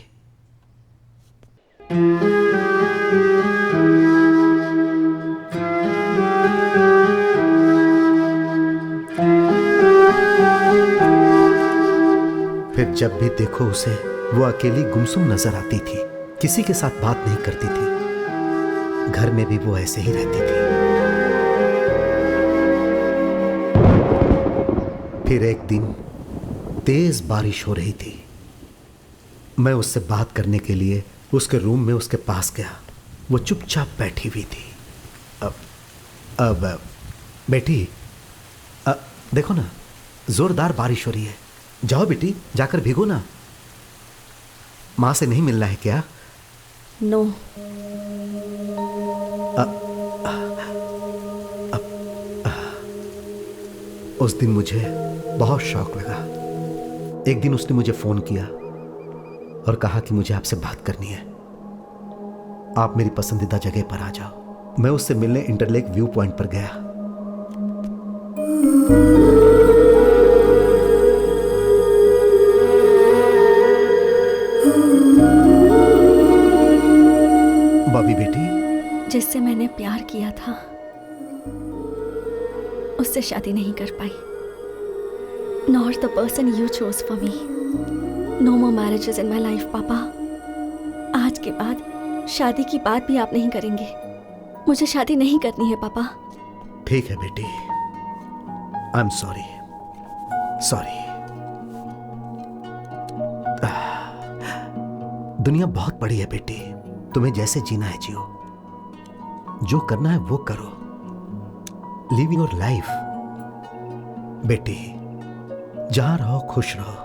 फिर जब भी देखो उसे, वो अकेली गुमसुम नजर आती थी, किसी के साथ बात नहीं करती थी। घर में भी वो ऐसे ही रहती थी। फिर एक दिन तेज बारिश हो रही थी। मैं उससे बात करने के लिए उसके रूम में उसके पास गया। वो चुपचाप बैठी हुई थी। अब बेटी, देखो ना, जोरदार बारिश हो रही है। जाओ बेटी, जाकर भीगो ना। मां से नहीं मिलना है क्या? नो। उस दिन मुझे बहुत शौक लगा। एक दिन उसने मुझे फोन किया और कहा कि मुझे आपसे बात करनी है, आप मेरी पसंदीदा जगह पर आ जाओ। मैं उससे मिलने इंटरलेक व्यू पॉइंट पर गया। बॉबी बेटी, जिससे मैंने प्यार किया था उससे शादी नहीं कर पाई। Not the person you chose for me. No more marriages in my life papa. आज के बाद शादी की बात भी आप नहीं करेंगे। मुझे शादी नहीं करनी है पापा। ठीक है बेटी, आई एम सॉरी। दुनिया बहुत बड़ी है बेटी, तुम्हें जैसे जीना है जियो, जो करना है वो करो। लिव योर लाइफ बेटी, जहां रहो खुश रहो।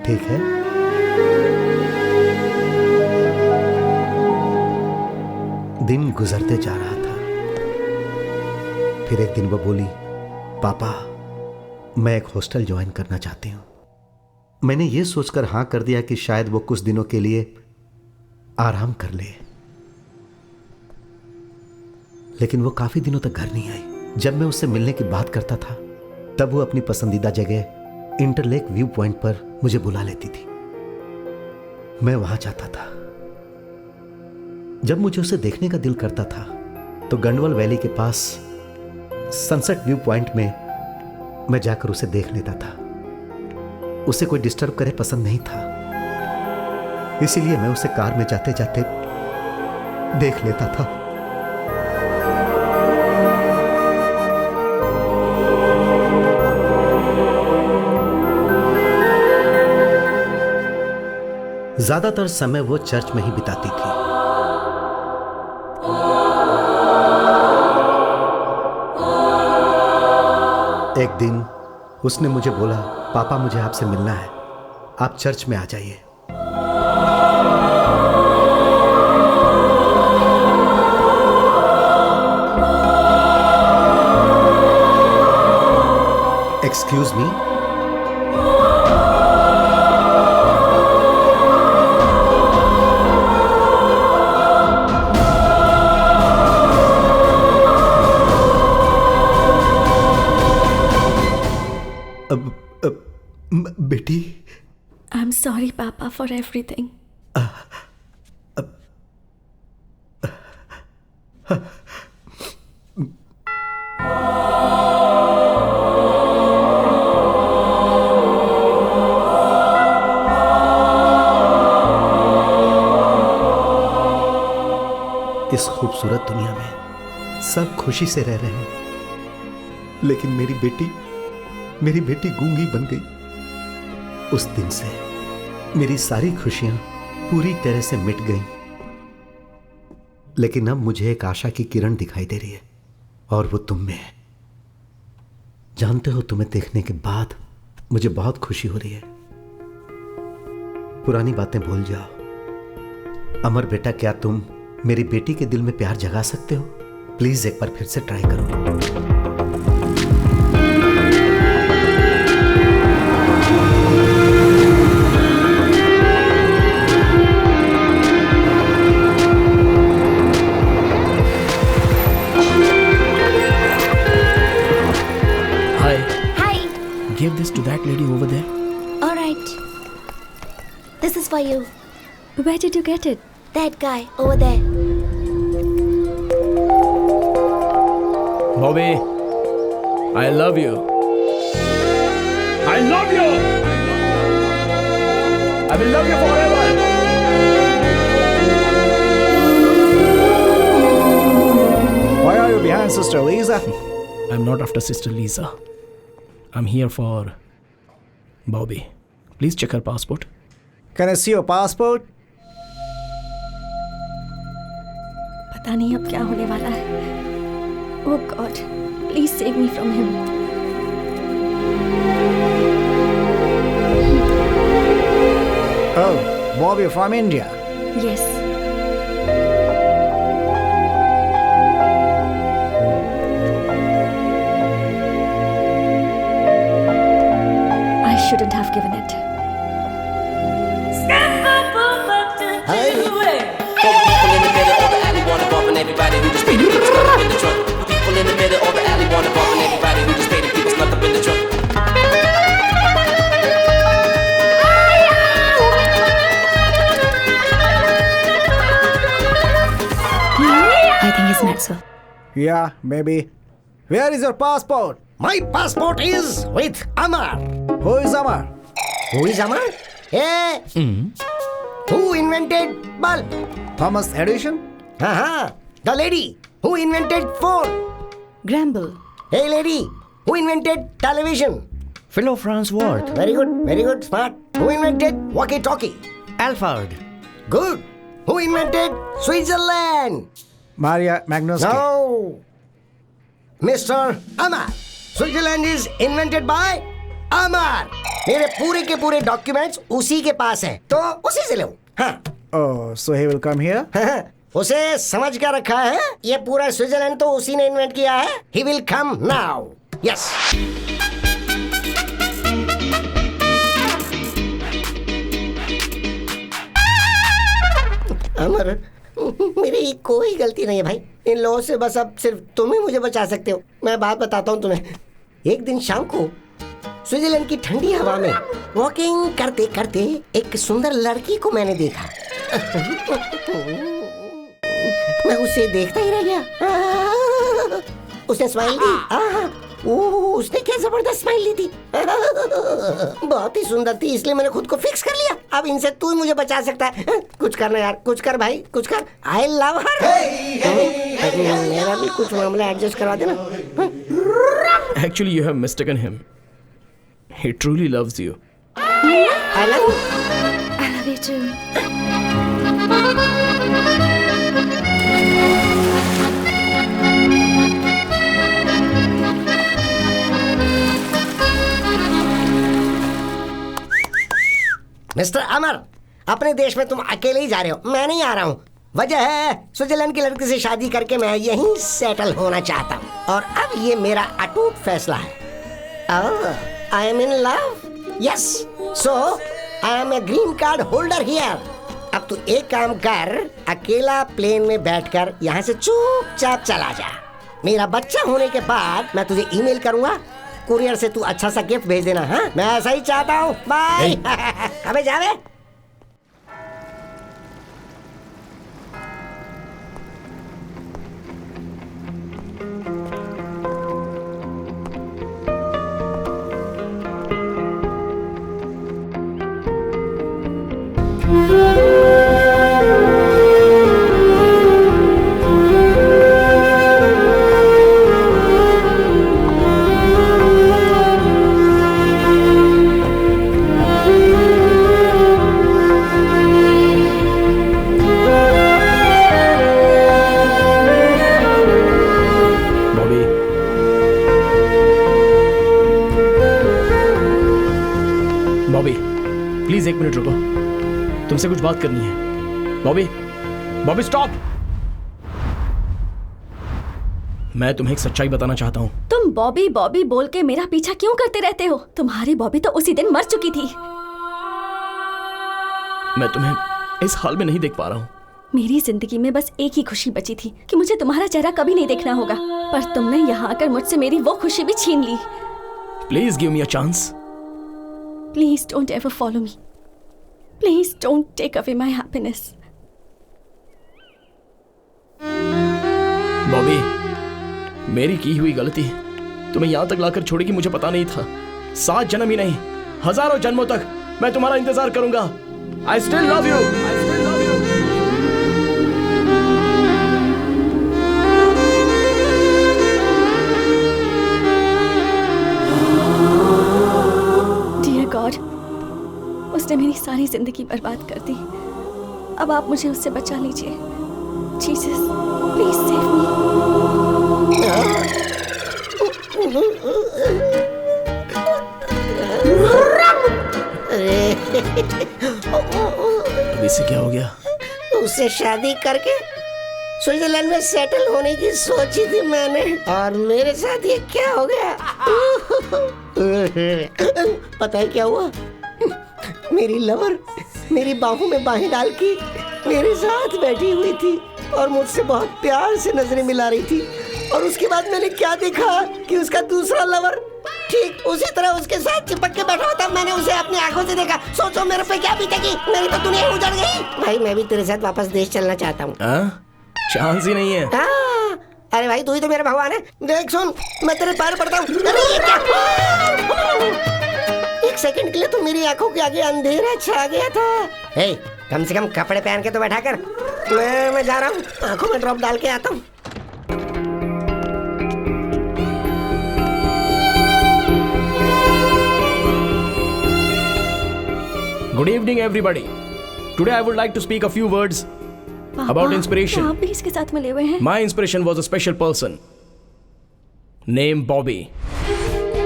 ठीक है? दिन गुजरते जा रहा था। फिर एक दिन वो बोली, पापा मैं एक हॉस्टल ज्वाइन करना चाहती हूं। मैंने ये सोचकर हां कर दिया कि शायद वो कुछ दिनों के लिए आराम कर ले, लेकिन वो काफी दिनों तक घर नहीं आई। जब मैं उससे मिलने की बात करता था तब वो अपनी पसंदीदा जगह इंटरलेक व्यू पॉइंट पर मुझे बुला लेती थी। मैं वहां जाता था। जब मुझे उसे देखने का दिल करता था तो गंडवल वैली के पास सनसेट व्यू पॉइंट में मैं जाकर उसे देख लेता था। उसे कोई डिस्टर्ब करे पसंद नहीं था, इसीलिए मैं उसे कार में जाते जाते देख लेता था। ज्यादातर समय वो चर्च में ही बिताती थी। एक दिन उसने मुझे बोला, पापा मुझे आपसे मिलना है, आप चर्च में आ जाइए। एक्सक्यूज मी, बेटी। आई एम सॉरी पापा फॉर एवरीथिंग। इस खूबसूरत दुनिया में सब खुशी से रह रहे हैं, लेकिन मेरी बेटी गूंगी बन गई। उस दिन से मेरी सारी खुशियां पूरी तरह से मिट गईं। लेकिन अब मुझे एक आशा की किरण दिखाई दे रही है, और वो तुम में है। जानते हो, तुम्हें देखने के बाद मुझे बहुत खुशी हो रही है। पुरानी बातें भूल जाओ। अमर बेटा, क्या तुम मेरी बेटी के दिल में प्यार जगा सकते हो? प्लीज एक बार फिर से ट्राई करो। Give this to that lady over there. All right. This is for you. Where did you get it? That guy over there. Bobby, I love you. I love you. I will love you forever. Why are you behind Sister Lisa? I'm not after Sister Lisa. I'm here for Bobby. Please check her passport. Can I see your passport? पता नहीं अब क्या होने वाला है। Oh God, please save me from him. Oh, Bobby from India. Yes. Shouldn't have given it. I think he's mad, sir. Yeah, maybe. Where is your passport? My passport is with Amar. Who is Amar? Who is Amar? Hey! Who invented bulb? Thomas Edison? The lady who invented phone. Gramble. Hey lady, who invented television? Philo Farnsworth. Very good, smart. Who invented walkie-talkie? Alfred. Good. Who invented Switzerland? Maria Magnuski. No. Mr. Amar. Switzerland is invented by Amar. मेरे पूरे के पूरे documents उसी के पास हैं, तो उसी से लो। हाँ। Oh, so he will come here? उसे समझ क्या रखा है? ये पूरा स्विट्जरलैंड तो उसी ने इन्वेंट किया है। He will come now. Yes. अमर, मेरी कोई गलती नहीं है भाई। इन लोगों से बस अब सिर्फ तुम ही मुझे बचा सकते हो। मैं बात बताता हूँ तुम्हें। एक दिन शाम को स्विट्जरलैंड की ठंडी हवा में वॉकिंग करते करते एक सुंदर लड़की को मैंने देखा। मैं उसे देखता ही रह गया। उसने स्माइल दी। उसने क्या जबरदस्त स्माइल ली थी। बहुत ही सुंदर थी, इसलिए मैंने खुद को फिक्स कर लिया। अब इनसे तू ही मुझे बचा सकता है। कुछ करना यार, कुछ कर भाई, कुछ कर। आई लव हर। मेरा भी कुछ मामला एडजस्ट करवा देना। Actually, you have mistaken him. He truly loves you. I love you. love you too. Mister Amar, अपने देश में तुम अकेले ही जा रहे हो, मैं नहीं आ रहा हूँ। वजह है स्विट्जरलैंड की लड़की से शादी करके मैं यहीं सेटल होना चाहता हूँ और अब ये मेरा अटूट फैसला है। I am in love, yes, so I am a green card holder here. अब तू एक काम कर, अकेला प्लेन में बैठकर यहाँ से चुपचाप चला जा। मेरा बच्चा होने के बाद मैं तुझे ईमेल करूँगा, कुरियर से तू अच्छा सा गिफ्ट भेज देना। हाँ, मैं ऐसा ही चाहता हूँ। बाय। अबे जावे। प्लीज एक मिनट रुको, तुमसे कुछ बात करनी है। बॉबी, बॉबी स्टॉप। मैं तुम्हें एक सच्चाई बताना चाहता हूँ। तुम बॉबी बॉबी बोल के मेरा पीछा क्यों करते रहते हो? तुम्हारी बॉबी तो उसी दिन मर चुकी थी। मैं तुम्हें इस हाल में नहीं देख पा रहा हूँ। मेरी जिंदगी में बस एक ही खुशी बची थी कि मुझे तुम्हारा चेहरा कभी नहीं देखना होगा, पर तुमने यहाँ आकर मुझसे मेरी वो खुशी भी छीन ली। Please give me a chance. Please don't ever follow me. Please don't take away my happiness. Bobby, मेरी की हुई गलती तुम्हें यहाँ तक लाकर छोड़ेगी मुझे पता नहीं था। 7 जन्म ही नहीं, हजारों जन्मों तक मैं तुम्हारा इंतजार करूंगा। I still love you. I still love you. God, उसने मेरी सारी जिंदगी बर्बाद कर दी। अब आप मुझे उससे बचा लीजिए। Jesus, please save me. इससे क्या हो गया? उससे शादी करके स्विट्जरलैंड में सेटल होने की सोची थी मैंने, और मेरे साथ ये क्या हो गया? पता है क्या हुआ? मेरी लवर मेरी बाहों में बाहें डाल के मेरे साथ बैठी हुई थी और मुझसे बहुत प्यार से नजरें मिला रही थी, और उसके बाद मैंने क्या देखा कि उसका दूसरा लवर ठीक उसी तरह उसके साथ चिपक के बैठा होता। मैंने उसे अपनी आंखों से देखा। सोचो मेरे पे क्या बीतेगी। मेरी तो दुनिया उजड़ गई। भाई, मैं भी तेरे साथ वापस देश चलना चाहता हूँ। चांस ही नहीं है। अरे भाई, तू ही तो मेरा भगवान है। देख सुन, मैं तेरे पैर पड़ता हूँ। अरे ये क्या? एक सेकंड के लिए तो मेरी आंखों के आगे अंधेरा छा गया था। हे, कम से कम कपड़े पहन के तो बैठा कर। मैं जा रहा हूँ, आंखों में ड्रॉप डाल के आता हूँ। Good evening, everybody. Today I would like to speak a few words about inspiration. आप भी इसके साथ मिले हुए हैं? My inspiration was a special person named Bobby.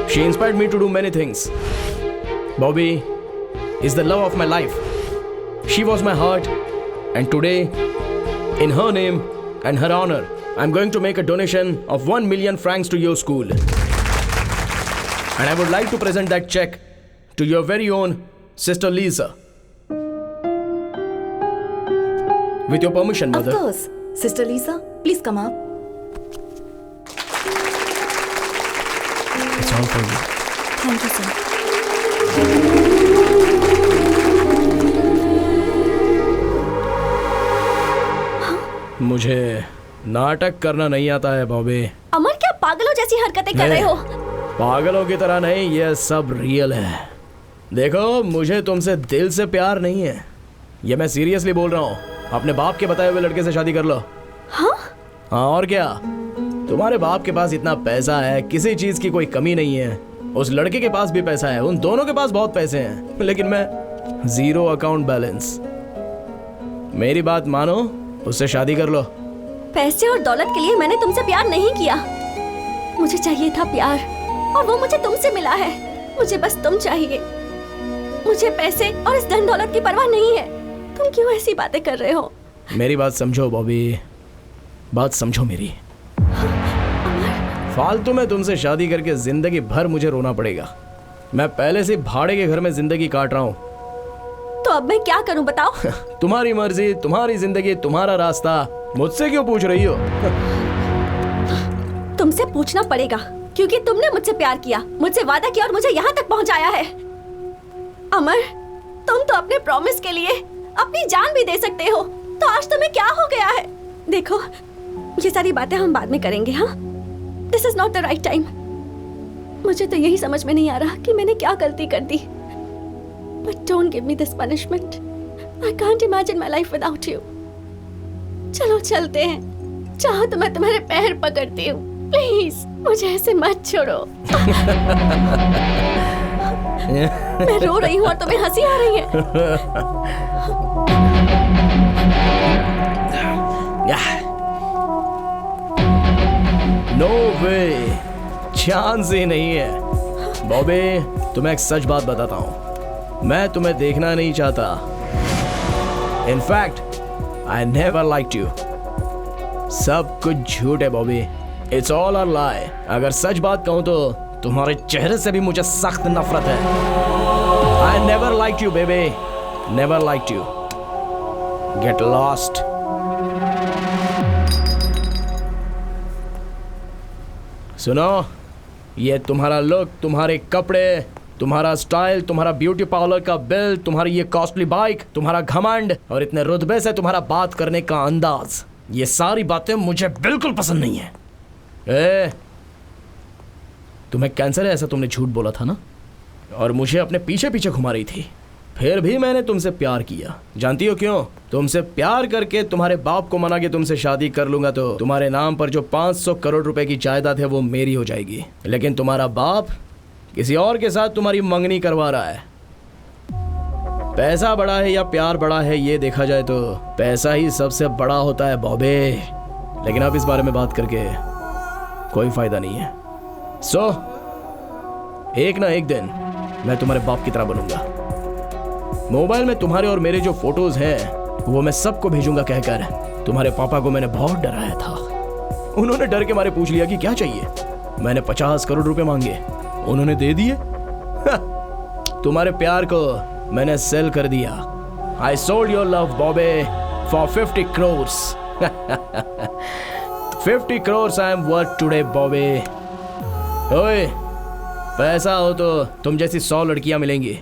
She inspired me to do many things. Bobby is the love of my life. She was my heart, and today, in her name and her honor, I'm going to make a donation of 1 million francs to your school. And I would like to present that check to your very own Sister Lisa. With your permission, Mother. Of course. Sister Lisa, please come up. It's all for you. Thank you, sir. मुझे नाटक करना नहीं आता है बॉबी। अमर, क्या पागलों जैसी हरकतें कर रहे हो? पागलों की तरह नहीं, ये सब रियल है। देखो, मुझे तुमसे दिल से प्यार नहीं है, ये मैं सीरियसली बोल रहा हूँ। अपने बाप के बताए हुए लड़के से शादी कर लो। हाँ? और क्या, तुम्हारे बाप के पास इतना पैसा है, किसी चीज की कोई कमी नहीं है। उस लड़के के पास भी पैसा है, उन दोनों के पास बहुत पैसे हैं, लेकिन 0 अकाउंट बैलेंस। मेरी बात मानो, उससे शादी कर लो। पैसे और दौलत के लिए मैंने तुमसे प्यार नहीं किया। मुझे चाहिए था प्यार और वो मुझे तुमसे मिला है। मुझे बस तुम चाहिए। मुझे पैसे और इस धन दौलत की परवाह नहीं है। तुम क्यों ऐसी बातें कर रहे हो? मेरी बात समझो बॉबी, बात समझो मेरी। फालतू में तुमसे शादी करके जिंदगी भर मुझे रोना पड़ेगा। मैं पहले से भाड़े के घर में जिंदगी काट रहा हूँ। तो अब मैं क्या करूं बताओ? तुम्हारी मर्जी, तुम्हारी जिंदगी, तुम्हारा रास्ता। मुझसे क्यों पूछ रही हो? तुमसे पूछना पड़ेगा क्योंकि तुमने मुझसे प्यार किया, मुझसे वादा किया और मुझे यहाँ तक पहुँचाया है। अमर, तुम तो अपने प्रॉमिस के लिए अपनी जान भी दे सकते हो, तो आज तुम्हें क्या हो गया है? देखो, ये सारी बातें हम बाद में करेंगे। हाँ, this is not the right time. मुझे तो यही समझ में नहीं आ रहा कि मैंने क्या गलती कर दी। But don't give me this punishment. I can't imagine my life without you. चलो चलते हैं। चाहो तो मैं तुम्हारे पैर पकड़ती हूँ। प्लीज मुझे ऐसे मत छोड़ो। मैं रो रही हूँ और तुम्हें हंसी आ रही है। No way, चांस ही नहीं है। बॉबी, तुम्हें एक सच बात बताता हूँ। मैं तुम्हें देखना नहीं चाहता। In fact, I never liked you. सब कुछ झूठ है Bobby. It's all a lie. अगर सच बात कहूँ तो तुम्हारे चेहरे से भी मुझे सख्त नफरत है। I never liked you, baby. Never liked you. Get lost. सुनो, ये तुम्हारा लुक, तुम्हारे कपड़े, तुम्हारा स्टाइल, तुम्हारा ब्यूटी पार्लर का बिल, तुम्हारी ये कॉस्टली बाइक, तुम्हारा घमंड और इतने रुतबे से तुम्हारा बात करने का अंदाज, ये सारी बातें मुझे बिल्कुल पसंद नहीं है। तुम्हें कैंसर है ऐसा तुमने झूठ बोला था ना, और मुझे अपने पीछे पीछे घुमा रही थी। फिर भी मैंने तुमसे प्यार किया। जानती हो क्यों? तुमसे प्यार करके तुम्हारे बाप को मना के तुमसे शादी कर लूंगा तो तुम्हारे नाम पर जो 500 करोड़ रुपए की जायदाद है वो मेरी हो जाएगी। लेकिन तुम्हारा बाप किसी और के साथ तुम्हारी मंगनी करवा रहा है। पैसा बड़ा है या प्यार बड़ा है, ये देखा जाए तो पैसा ही सबसे बड़ा होता है बॉबे। लेकिन अब इस बारे में बात करके कोई फायदा नहीं है। सो एक ना एक दिन मैं तुम्हारे बाप की तरह बनूंगा। मोबाइल में तुम्हारे और मेरे जो फोटोज हैं वो मैं सबको भेजूंगा कहकर तुम्हारे पापा को मैंने बहुत डराया था। उन्होंने डर के मारे पूछ लिया कि क्या चाहिए। मैंने 50 करोड़ रुपए मांगे, उन्होंने दे दिए। तुम्हारे प्यार को मैंने सेल कर दिया। I sold your love, Bobby, for 50 crores. 50 crores I am worth today, Bobby. ओए, पैसा हो तो तुम जैसी 100 लड़कियां मिलेंगी,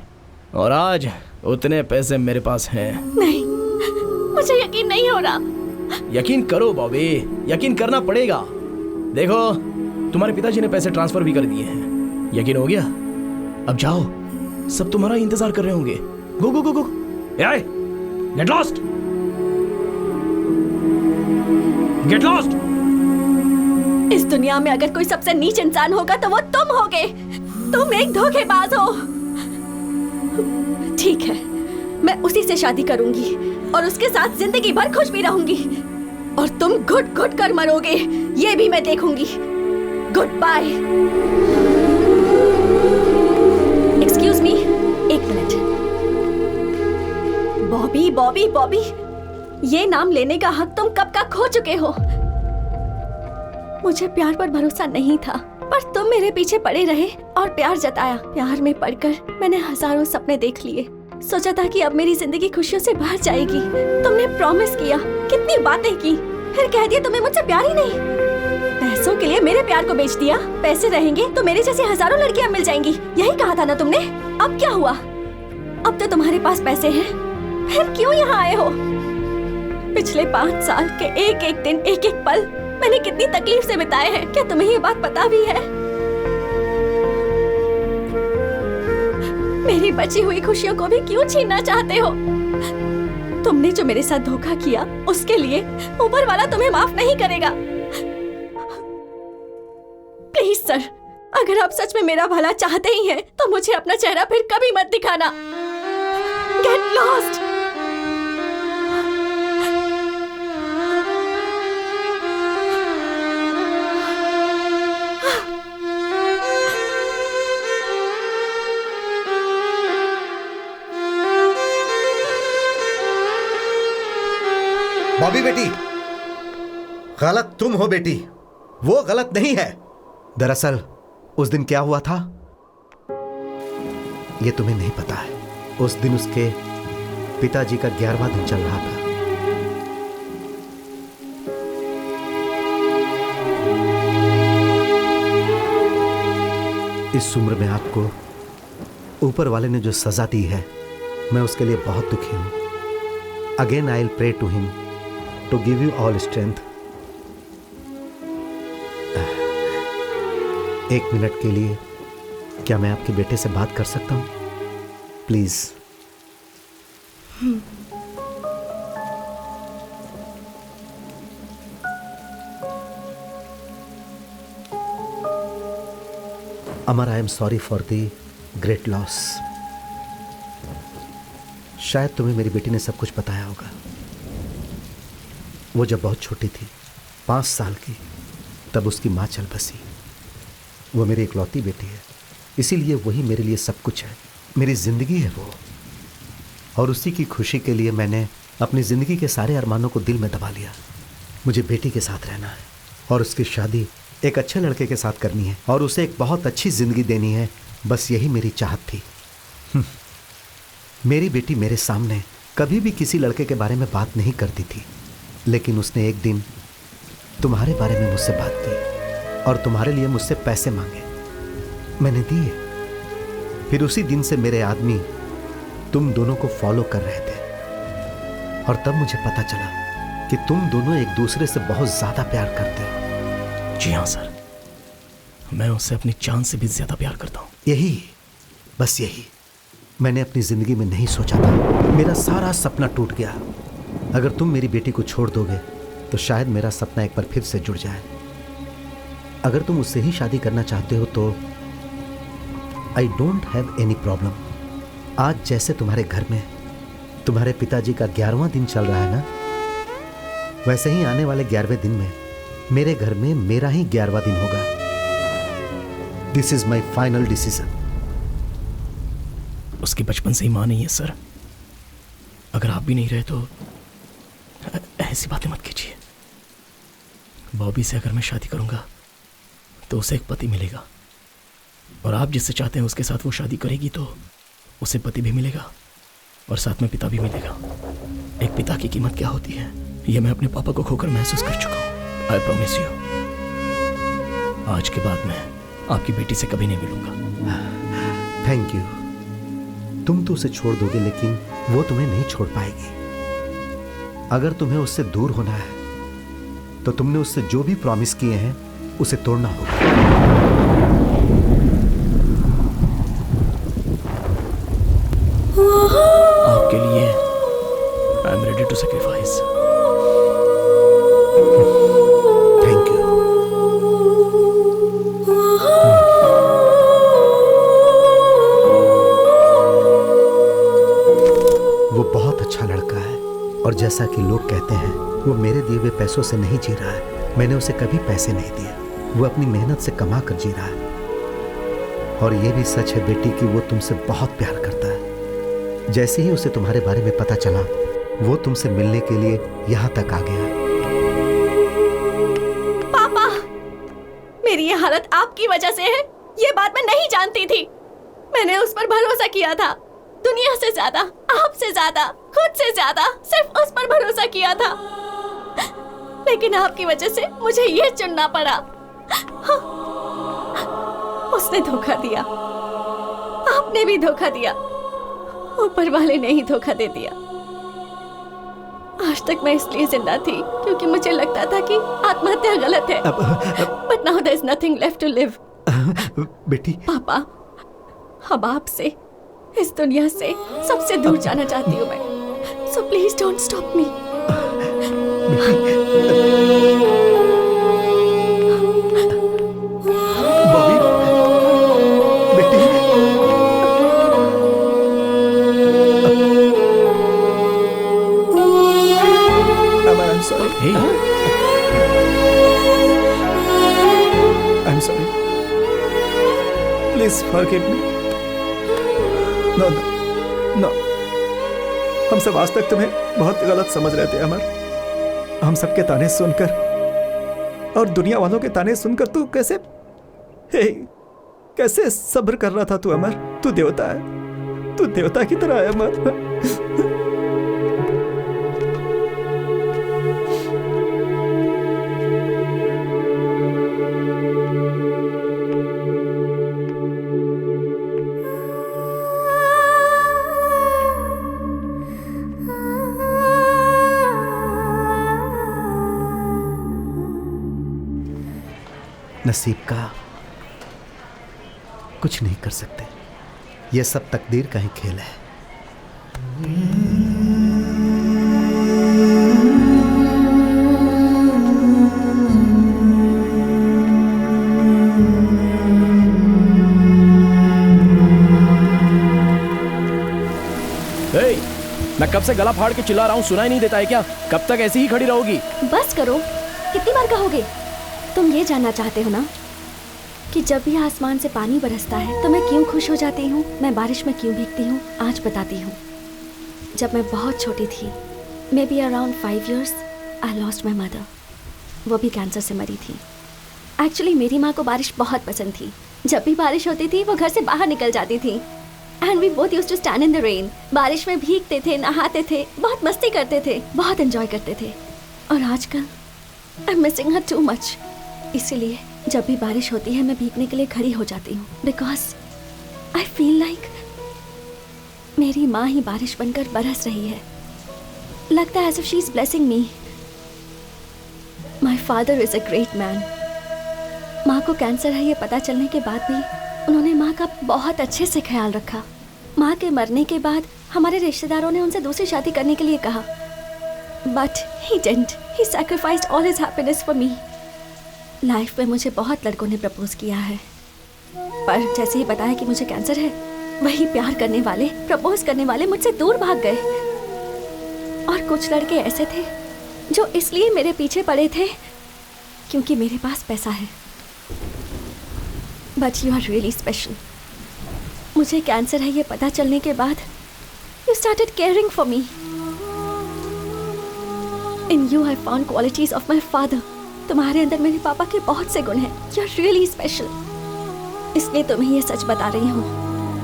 और आज उतने पैसे मेरे पास हैं। नहीं, मुझे यकीन नहीं हो रहा। यकीन करो बॉबी, यकीन करना पड़ेगा। देखो, तुम्हारे पिताजी ने पैसे ट्रांसफर भी कर दिए हैं। यकीन हो गया? अब जाओ, सब तुम्हारा इंतजार कर रहे होंगे। गो गो गो गो, गेट लॉस्ट, गेट लॉस्ट। इस दुनिया में अगर कोई सबसे नीच इंसान होगा तो वो तुम होगे। तुम एक धोखेबाज हो। ठीक है, मैं उसी से शादी करूंगी और उसके साथ जिंदगी भर खुश भी रहूंगी, और तुम घुट घुट कर मरोगे ये भी मैं देखूंगी। Good bye. एक्सक्यूज मी, एक मिनट। बॉबी बॉबी बॉबी, ये नाम लेने का हक तुम कब का खो चुके हो। मुझे प्यार पर भरोसा नहीं था, पर तुम मेरे पीछे पड़े रहे और प्यार जताया। प्यार में पड़कर मैंने हजारों सपने देख लिए। सोचा था कि अब मेरी जिंदगी खुशियों से भर जाएगी। तुमने प्रॉमिस किया, कितनी बातें की, फिर कह दिया तुम्हें मुझसे प्यार ही नहीं। पैसों के लिए मेरे प्यार को बेच दिया। पैसे रहेंगे तो मेरे जैसे हजारों लड़कियां मिल जाएंगी, यही कहा था ना तुमने। अब क्या हुआ? अब तो तुम्हारे पास पैसे हैं, फिर क्यों यहाँ आए हो? पिछले 5 साल के एक एक दिन, एक एक पल मैंने कितनी तकलीफ से बिताए हैं, क्या तुम्हें ये बात पता भी है? मेरी बची हुई खुशियों को भी क्यों छीनना चाहते हो? तुमने जो मेरे साथ धोखा किया उसके लिए ऊपर वाला तुम्हें माफ नहीं करेगा। प्लीज सर, अगर आप सच में मेरा भला चाहते ही हैं तो मुझे अपना चेहरा फिर कभी मत दिखाना। बॉबी बेटी, गलत तुम हो बेटी, वो गलत नहीं है। दरअसल उस दिन क्या हुआ था ये तुम्हें नहीं पता है। उस दिन उसके पिताजी का 11वां दिन चल रहा था। इस उम्र में आपको ऊपर वाले ने जो सजा दी है, मैं उसके लिए बहुत दुखी हूं। Again I will pray to him to give you all strength. एक मिनट के लिए क्या मैं आपके बेटे से बात कर सकता हूं please? Amar, I am sorry for the great loss. शायद तुम्हें मेरी बेटी ने सब कुछ बताया होगा। वो जब बहुत छोटी थी, 5 साल की, तब उसकी माँ चल बसी। वो मेरी इकलौती बेटी है, इसीलिए वही मेरे लिए सब कुछ है, मेरी जिंदगी है वो। और उसी की खुशी के लिए मैंने अपनी जिंदगी के सारे अरमानों को दिल में दबा लिया। मुझे बेटी के साथ रहना है और उसकी शादी एक अच्छे लड़के के साथ करनी है और उसे एक बहुत अच्छी जिंदगी देनी है। बस यही मेरी चाहत थी। मेरी बेटी मेरे सामने कभी भी किसी लड़के के बारे में बात नहीं करती थी, लेकिन उसने एक दिन तुम्हारे बारे में मुझसे बात की और तुम्हारे लिए मुझसे पैसे मांगे। मैंने दिए। फिर उसी दिन से मेरे आदमी तुम दोनों को फॉलो कर रहे थे और तब मुझे पता चला कि तुम दोनों एक दूसरे से बहुत ज्यादा प्यार करते हो। जी हाँ सर, मैं उससे अपनी जान से भी ज्यादा प्यार करता हूँ। यही, बस यही मैंने अपनी जिंदगी में नहीं सोचा था। मेरा सारा सपना टूट गया। अगर तुम मेरी बेटी को छोड़ दोगे तो शायद मेरा सपना एक बार फिर से जुड़ जाए। अगर तुम उससे ही शादी करना चाहते हो तो आई डोंट हैव एनी प्रॉब्लम। आज जैसे तुम्हारे घर में तुम्हारे पिताजी का 11वां दिन चल रहा है ना, वैसे ही आने वाले 11वें दिन में मेरे घर में मेरा ही 11वां दिन होगा। This is my final decision. उसकी बचपन से ही मां नहीं है सर। अगर आप भी नहीं रहे तो ऐसी बातें मत कीजिए। बॉबी से अगर मैं शादी करूंगा तो उसे एक पति मिलेगा, और आप जिससे चाहते हैं उसके साथ वो शादी करेगी तो उसे पति भी मिलेगा और साथ में पिता भी मिलेगा। एक पिता की कीमत क्या होती है ये मैं अपने पापा को खोकर महसूस कर चुका हूँ। आई प्रॉमिस यू, आज के बाद मैं आपकी बेटी से कभी नहीं मिलूंगा। Thank you. तुम तो उसे छोड़ दोगे, लेकिन वो तुम्हें नहीं छोड़ पाएगी। अगर तुम्हें उससे दूर होना है तो तुमने उससे जो भी प्रॉमिस किए हैं उसे तोड़ना होगा। आपके लिए I am ready to sacrifice. Thank you. वो बहुत अच्छा लड़का है और जैसा कि लोग कहते हैं वो मेरे दिए हुए पैसों से नहीं जी रहा है। मैंने उसे कभी पैसे नहीं दिए। वो अपनी मेहनत से कमा कर जी रहा है। और ये भी सच है बेटी कि वो तुमसे बहुत प्यार करता है। जैसे ही उसे तुम्हारे बारे में पता चला वो तुमसे मिलने के लिए यहाँ तक आ गया। पापा, मेरी ये हालत आपकी वजह से है। ये बात मैं नहीं जानती थी। मैंने उस पर भरोसा किया था, दुनिया से ज्यादा, आपसे ज्यादा, खुद से ज्यादा, सिर्फ उस पर भरोसा किया था। लेकिन आपकी वजह से मुझे ये चुनना पड़ा। उसने धोखा दिया, आपने भी धोखा दिया, ऊपर वाले ने ही धोखा दे दिया। आज तक मैं इसलिए जिंदा थी क्योंकि मुझे लगता था कि आत्महत्या गलत है। But now there is nothing left to live. बेटी, पापा, अब आपसे, इस दुनिया से सबसे दूर जाना चाहती हूँ मैं। So please don't stop me. Bobby, बेटी, I'm sorry. Hey. I'm sorry. Please forgive me. No, no, no. हम सब आज तक तुम्हें बहुत गलत समझ रहे थे अमर। हम सबके ताने सुनकर और दुनिया वालों के ताने सुनकर तू कैसे सब्र कर रहा था तू अमर? तू देवता है, तू देवता की तरह है अमर। नसीब का कुछ नहीं कर सकते, ये सब तकदीर का ही खेल है। मैं कब से गला फाड़ के चिल्ला रहा हूँ, सुनाई नहीं देता है क्या? कब तक ऐसी ही खड़ी रहोगी? बस करो, कितनी बार कहोगे? तुम ये जानना चाहते हो ना कि जब भी आसमान से पानी बरसता है तो मैं क्यों खुश हो जाती हूँ, मैं बारिश में क्यों भीगती हूँ? आज बताती हूँ। जब मैं बहुत छोटी थी, may be around 5 years, I lost my mother. वो भी कैंसर से मरी थी। एक्चुअली मेरी माँ को बारिश बहुत पसंद थी। जब भी बारिश होती थी वो घर से बाहर निकल जाती थी। And we both used to stand in the rain. बारिश में भीगते थे, नहाते थे, बहुत मस्ती करते थे, बहुत एंजॉय करते थे। और आजकल I am missing her too much. इसीलिए जब भी बारिश होती है मैं भीगने के लिए खड़ी हो जाती हूँ, बिकॉज आई फील लाइक मेरी माँ ही बारिश बनकर बरस रही है। लगता है as if she is blessing me. My father is a great man. माँ को कैंसर है ये पता चलने के बाद भी उन्होंने माँ का बहुत अच्छे से ख्याल रखा। माँ के मरने के बाद हमारे रिश्तेदारों ने उनसे दूसरी शादी करने के लिए कहा, but he didn't. He sacrificed all his happiness for me. Life में मुझे बहुत लड़कों ने प्रपोज किया है, पर जैसे ही बताया कि मुझे कैंसर है, वही प्यार करने वाले, प्रपोज करने वाले मुझसे दूर भाग गए। और कुछ लड़के ऐसे थे जो इसलिए मेरे पीछे पड़े थे क्योंकि मेरे पास पैसा है। But you are really special. मुझे कैंसर है ये पता चलने के बाद you started caring for me. In you I found qualities of my father. तुम्हारे अंदर मेरे पापा के बहुत से गुण हैं। You are really special. इसलिए तुम्हें ये सच बता रही हूँ।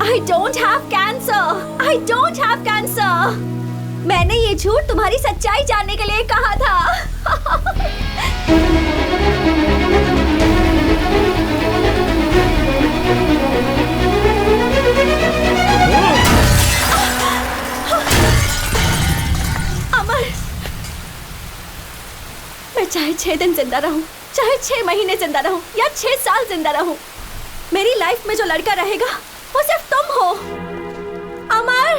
I don't have cancer. I don't have cancer. मैंने ये झूठ तुम्हारी सच्चाई जानने के लिए कहा था। अमर, मैं चाहे 6 दिन जिंदा रहूं, चाहे 6 महीने जिंदा रहूं या 6 साल जिंदा रहूं, मेरी लाइफ में जो लड़का रहेगा वो सिर्फ तुम हो। अमर,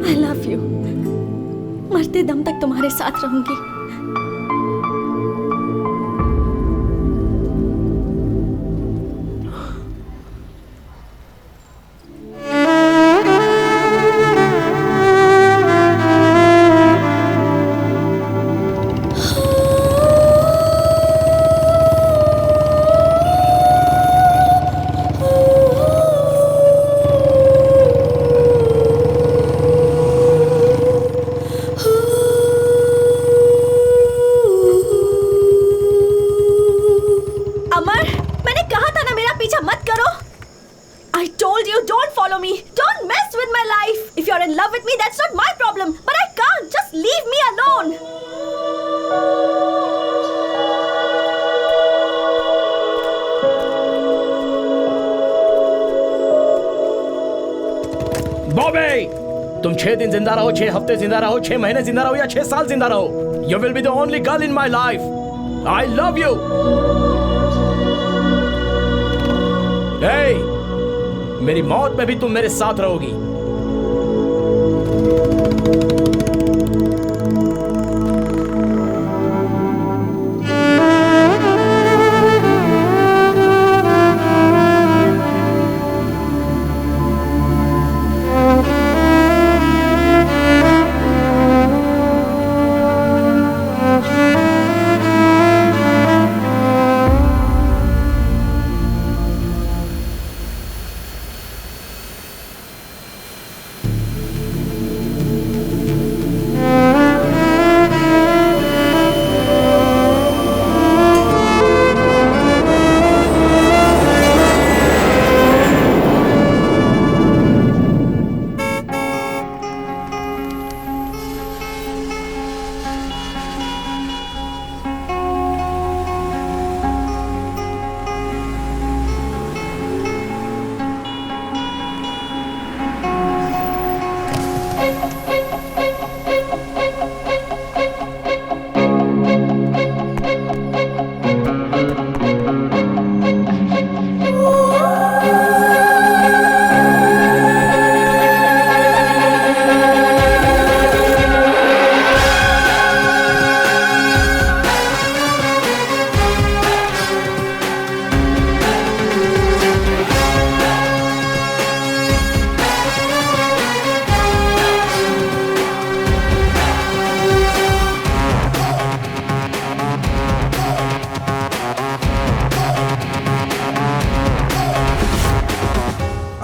आई लव यू। मरते दम तक तुम्हारे साथ रहूंगी। तुम 6 दिन जिंदा रहो, 6 हफ्ते जिंदा रहो, 6 महीने जिंदा रहो या 6 साल जिंदा रहो, you will be the only girl in my life. I love you. मेरी मौत में भी तुम मेरे साथ रहोगी।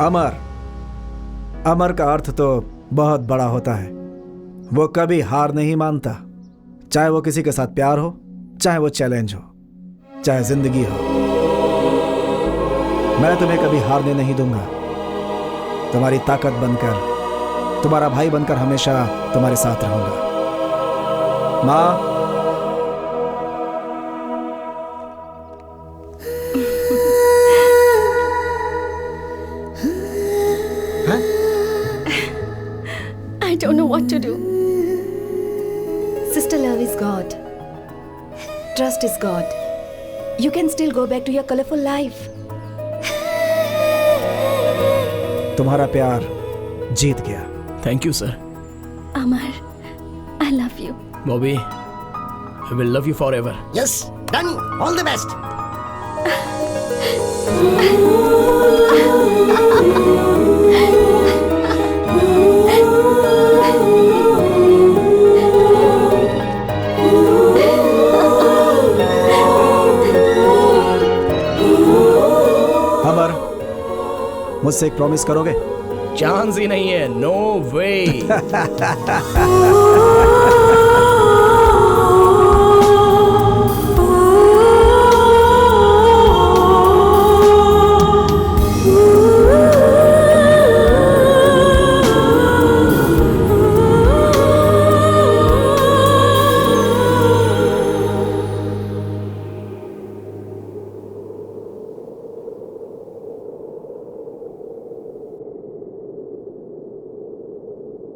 अमर, अमर का अर्थ तो बहुत बड़ा होता है। वो कभी हार नहीं मानता, चाहे वो किसी के साथ प्यार हो, चाहे वो चैलेंज हो, चाहे जिंदगी हो। मैं तुम्हें कभी हारने नहीं दूंगा। तुम्हारी ताकत बनकर, तुम्हारा भाई बनकर हमेशा तुम्हारे साथ रहूंगा। माँ, I don't know what to do. Sister, love is God. Trust is God. You can still go back to your colorful life. तुम्हारा प्यार जीत गया। Thank you sir. Amar, I love you. Bobby, I will love you forever. Yes, done. All the best. अमर, मुझसे एक promise करोगे? Chance ही नहीं है। No वे।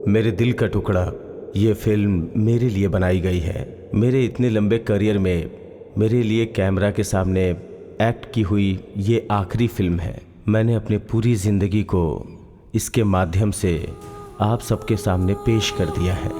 मेरे दिल का टुकड़ा, ये फिल्म मेरे लिए बनाई गई है। मेरे इतने लंबे करियर में मेरे लिए कैमरा के सामने एक्ट की हुई ये आखिरी फिल्म है। मैंने अपनी पूरी ज़िंदगी को इसके माध्यम से आप सबके सामने पेश कर दिया है।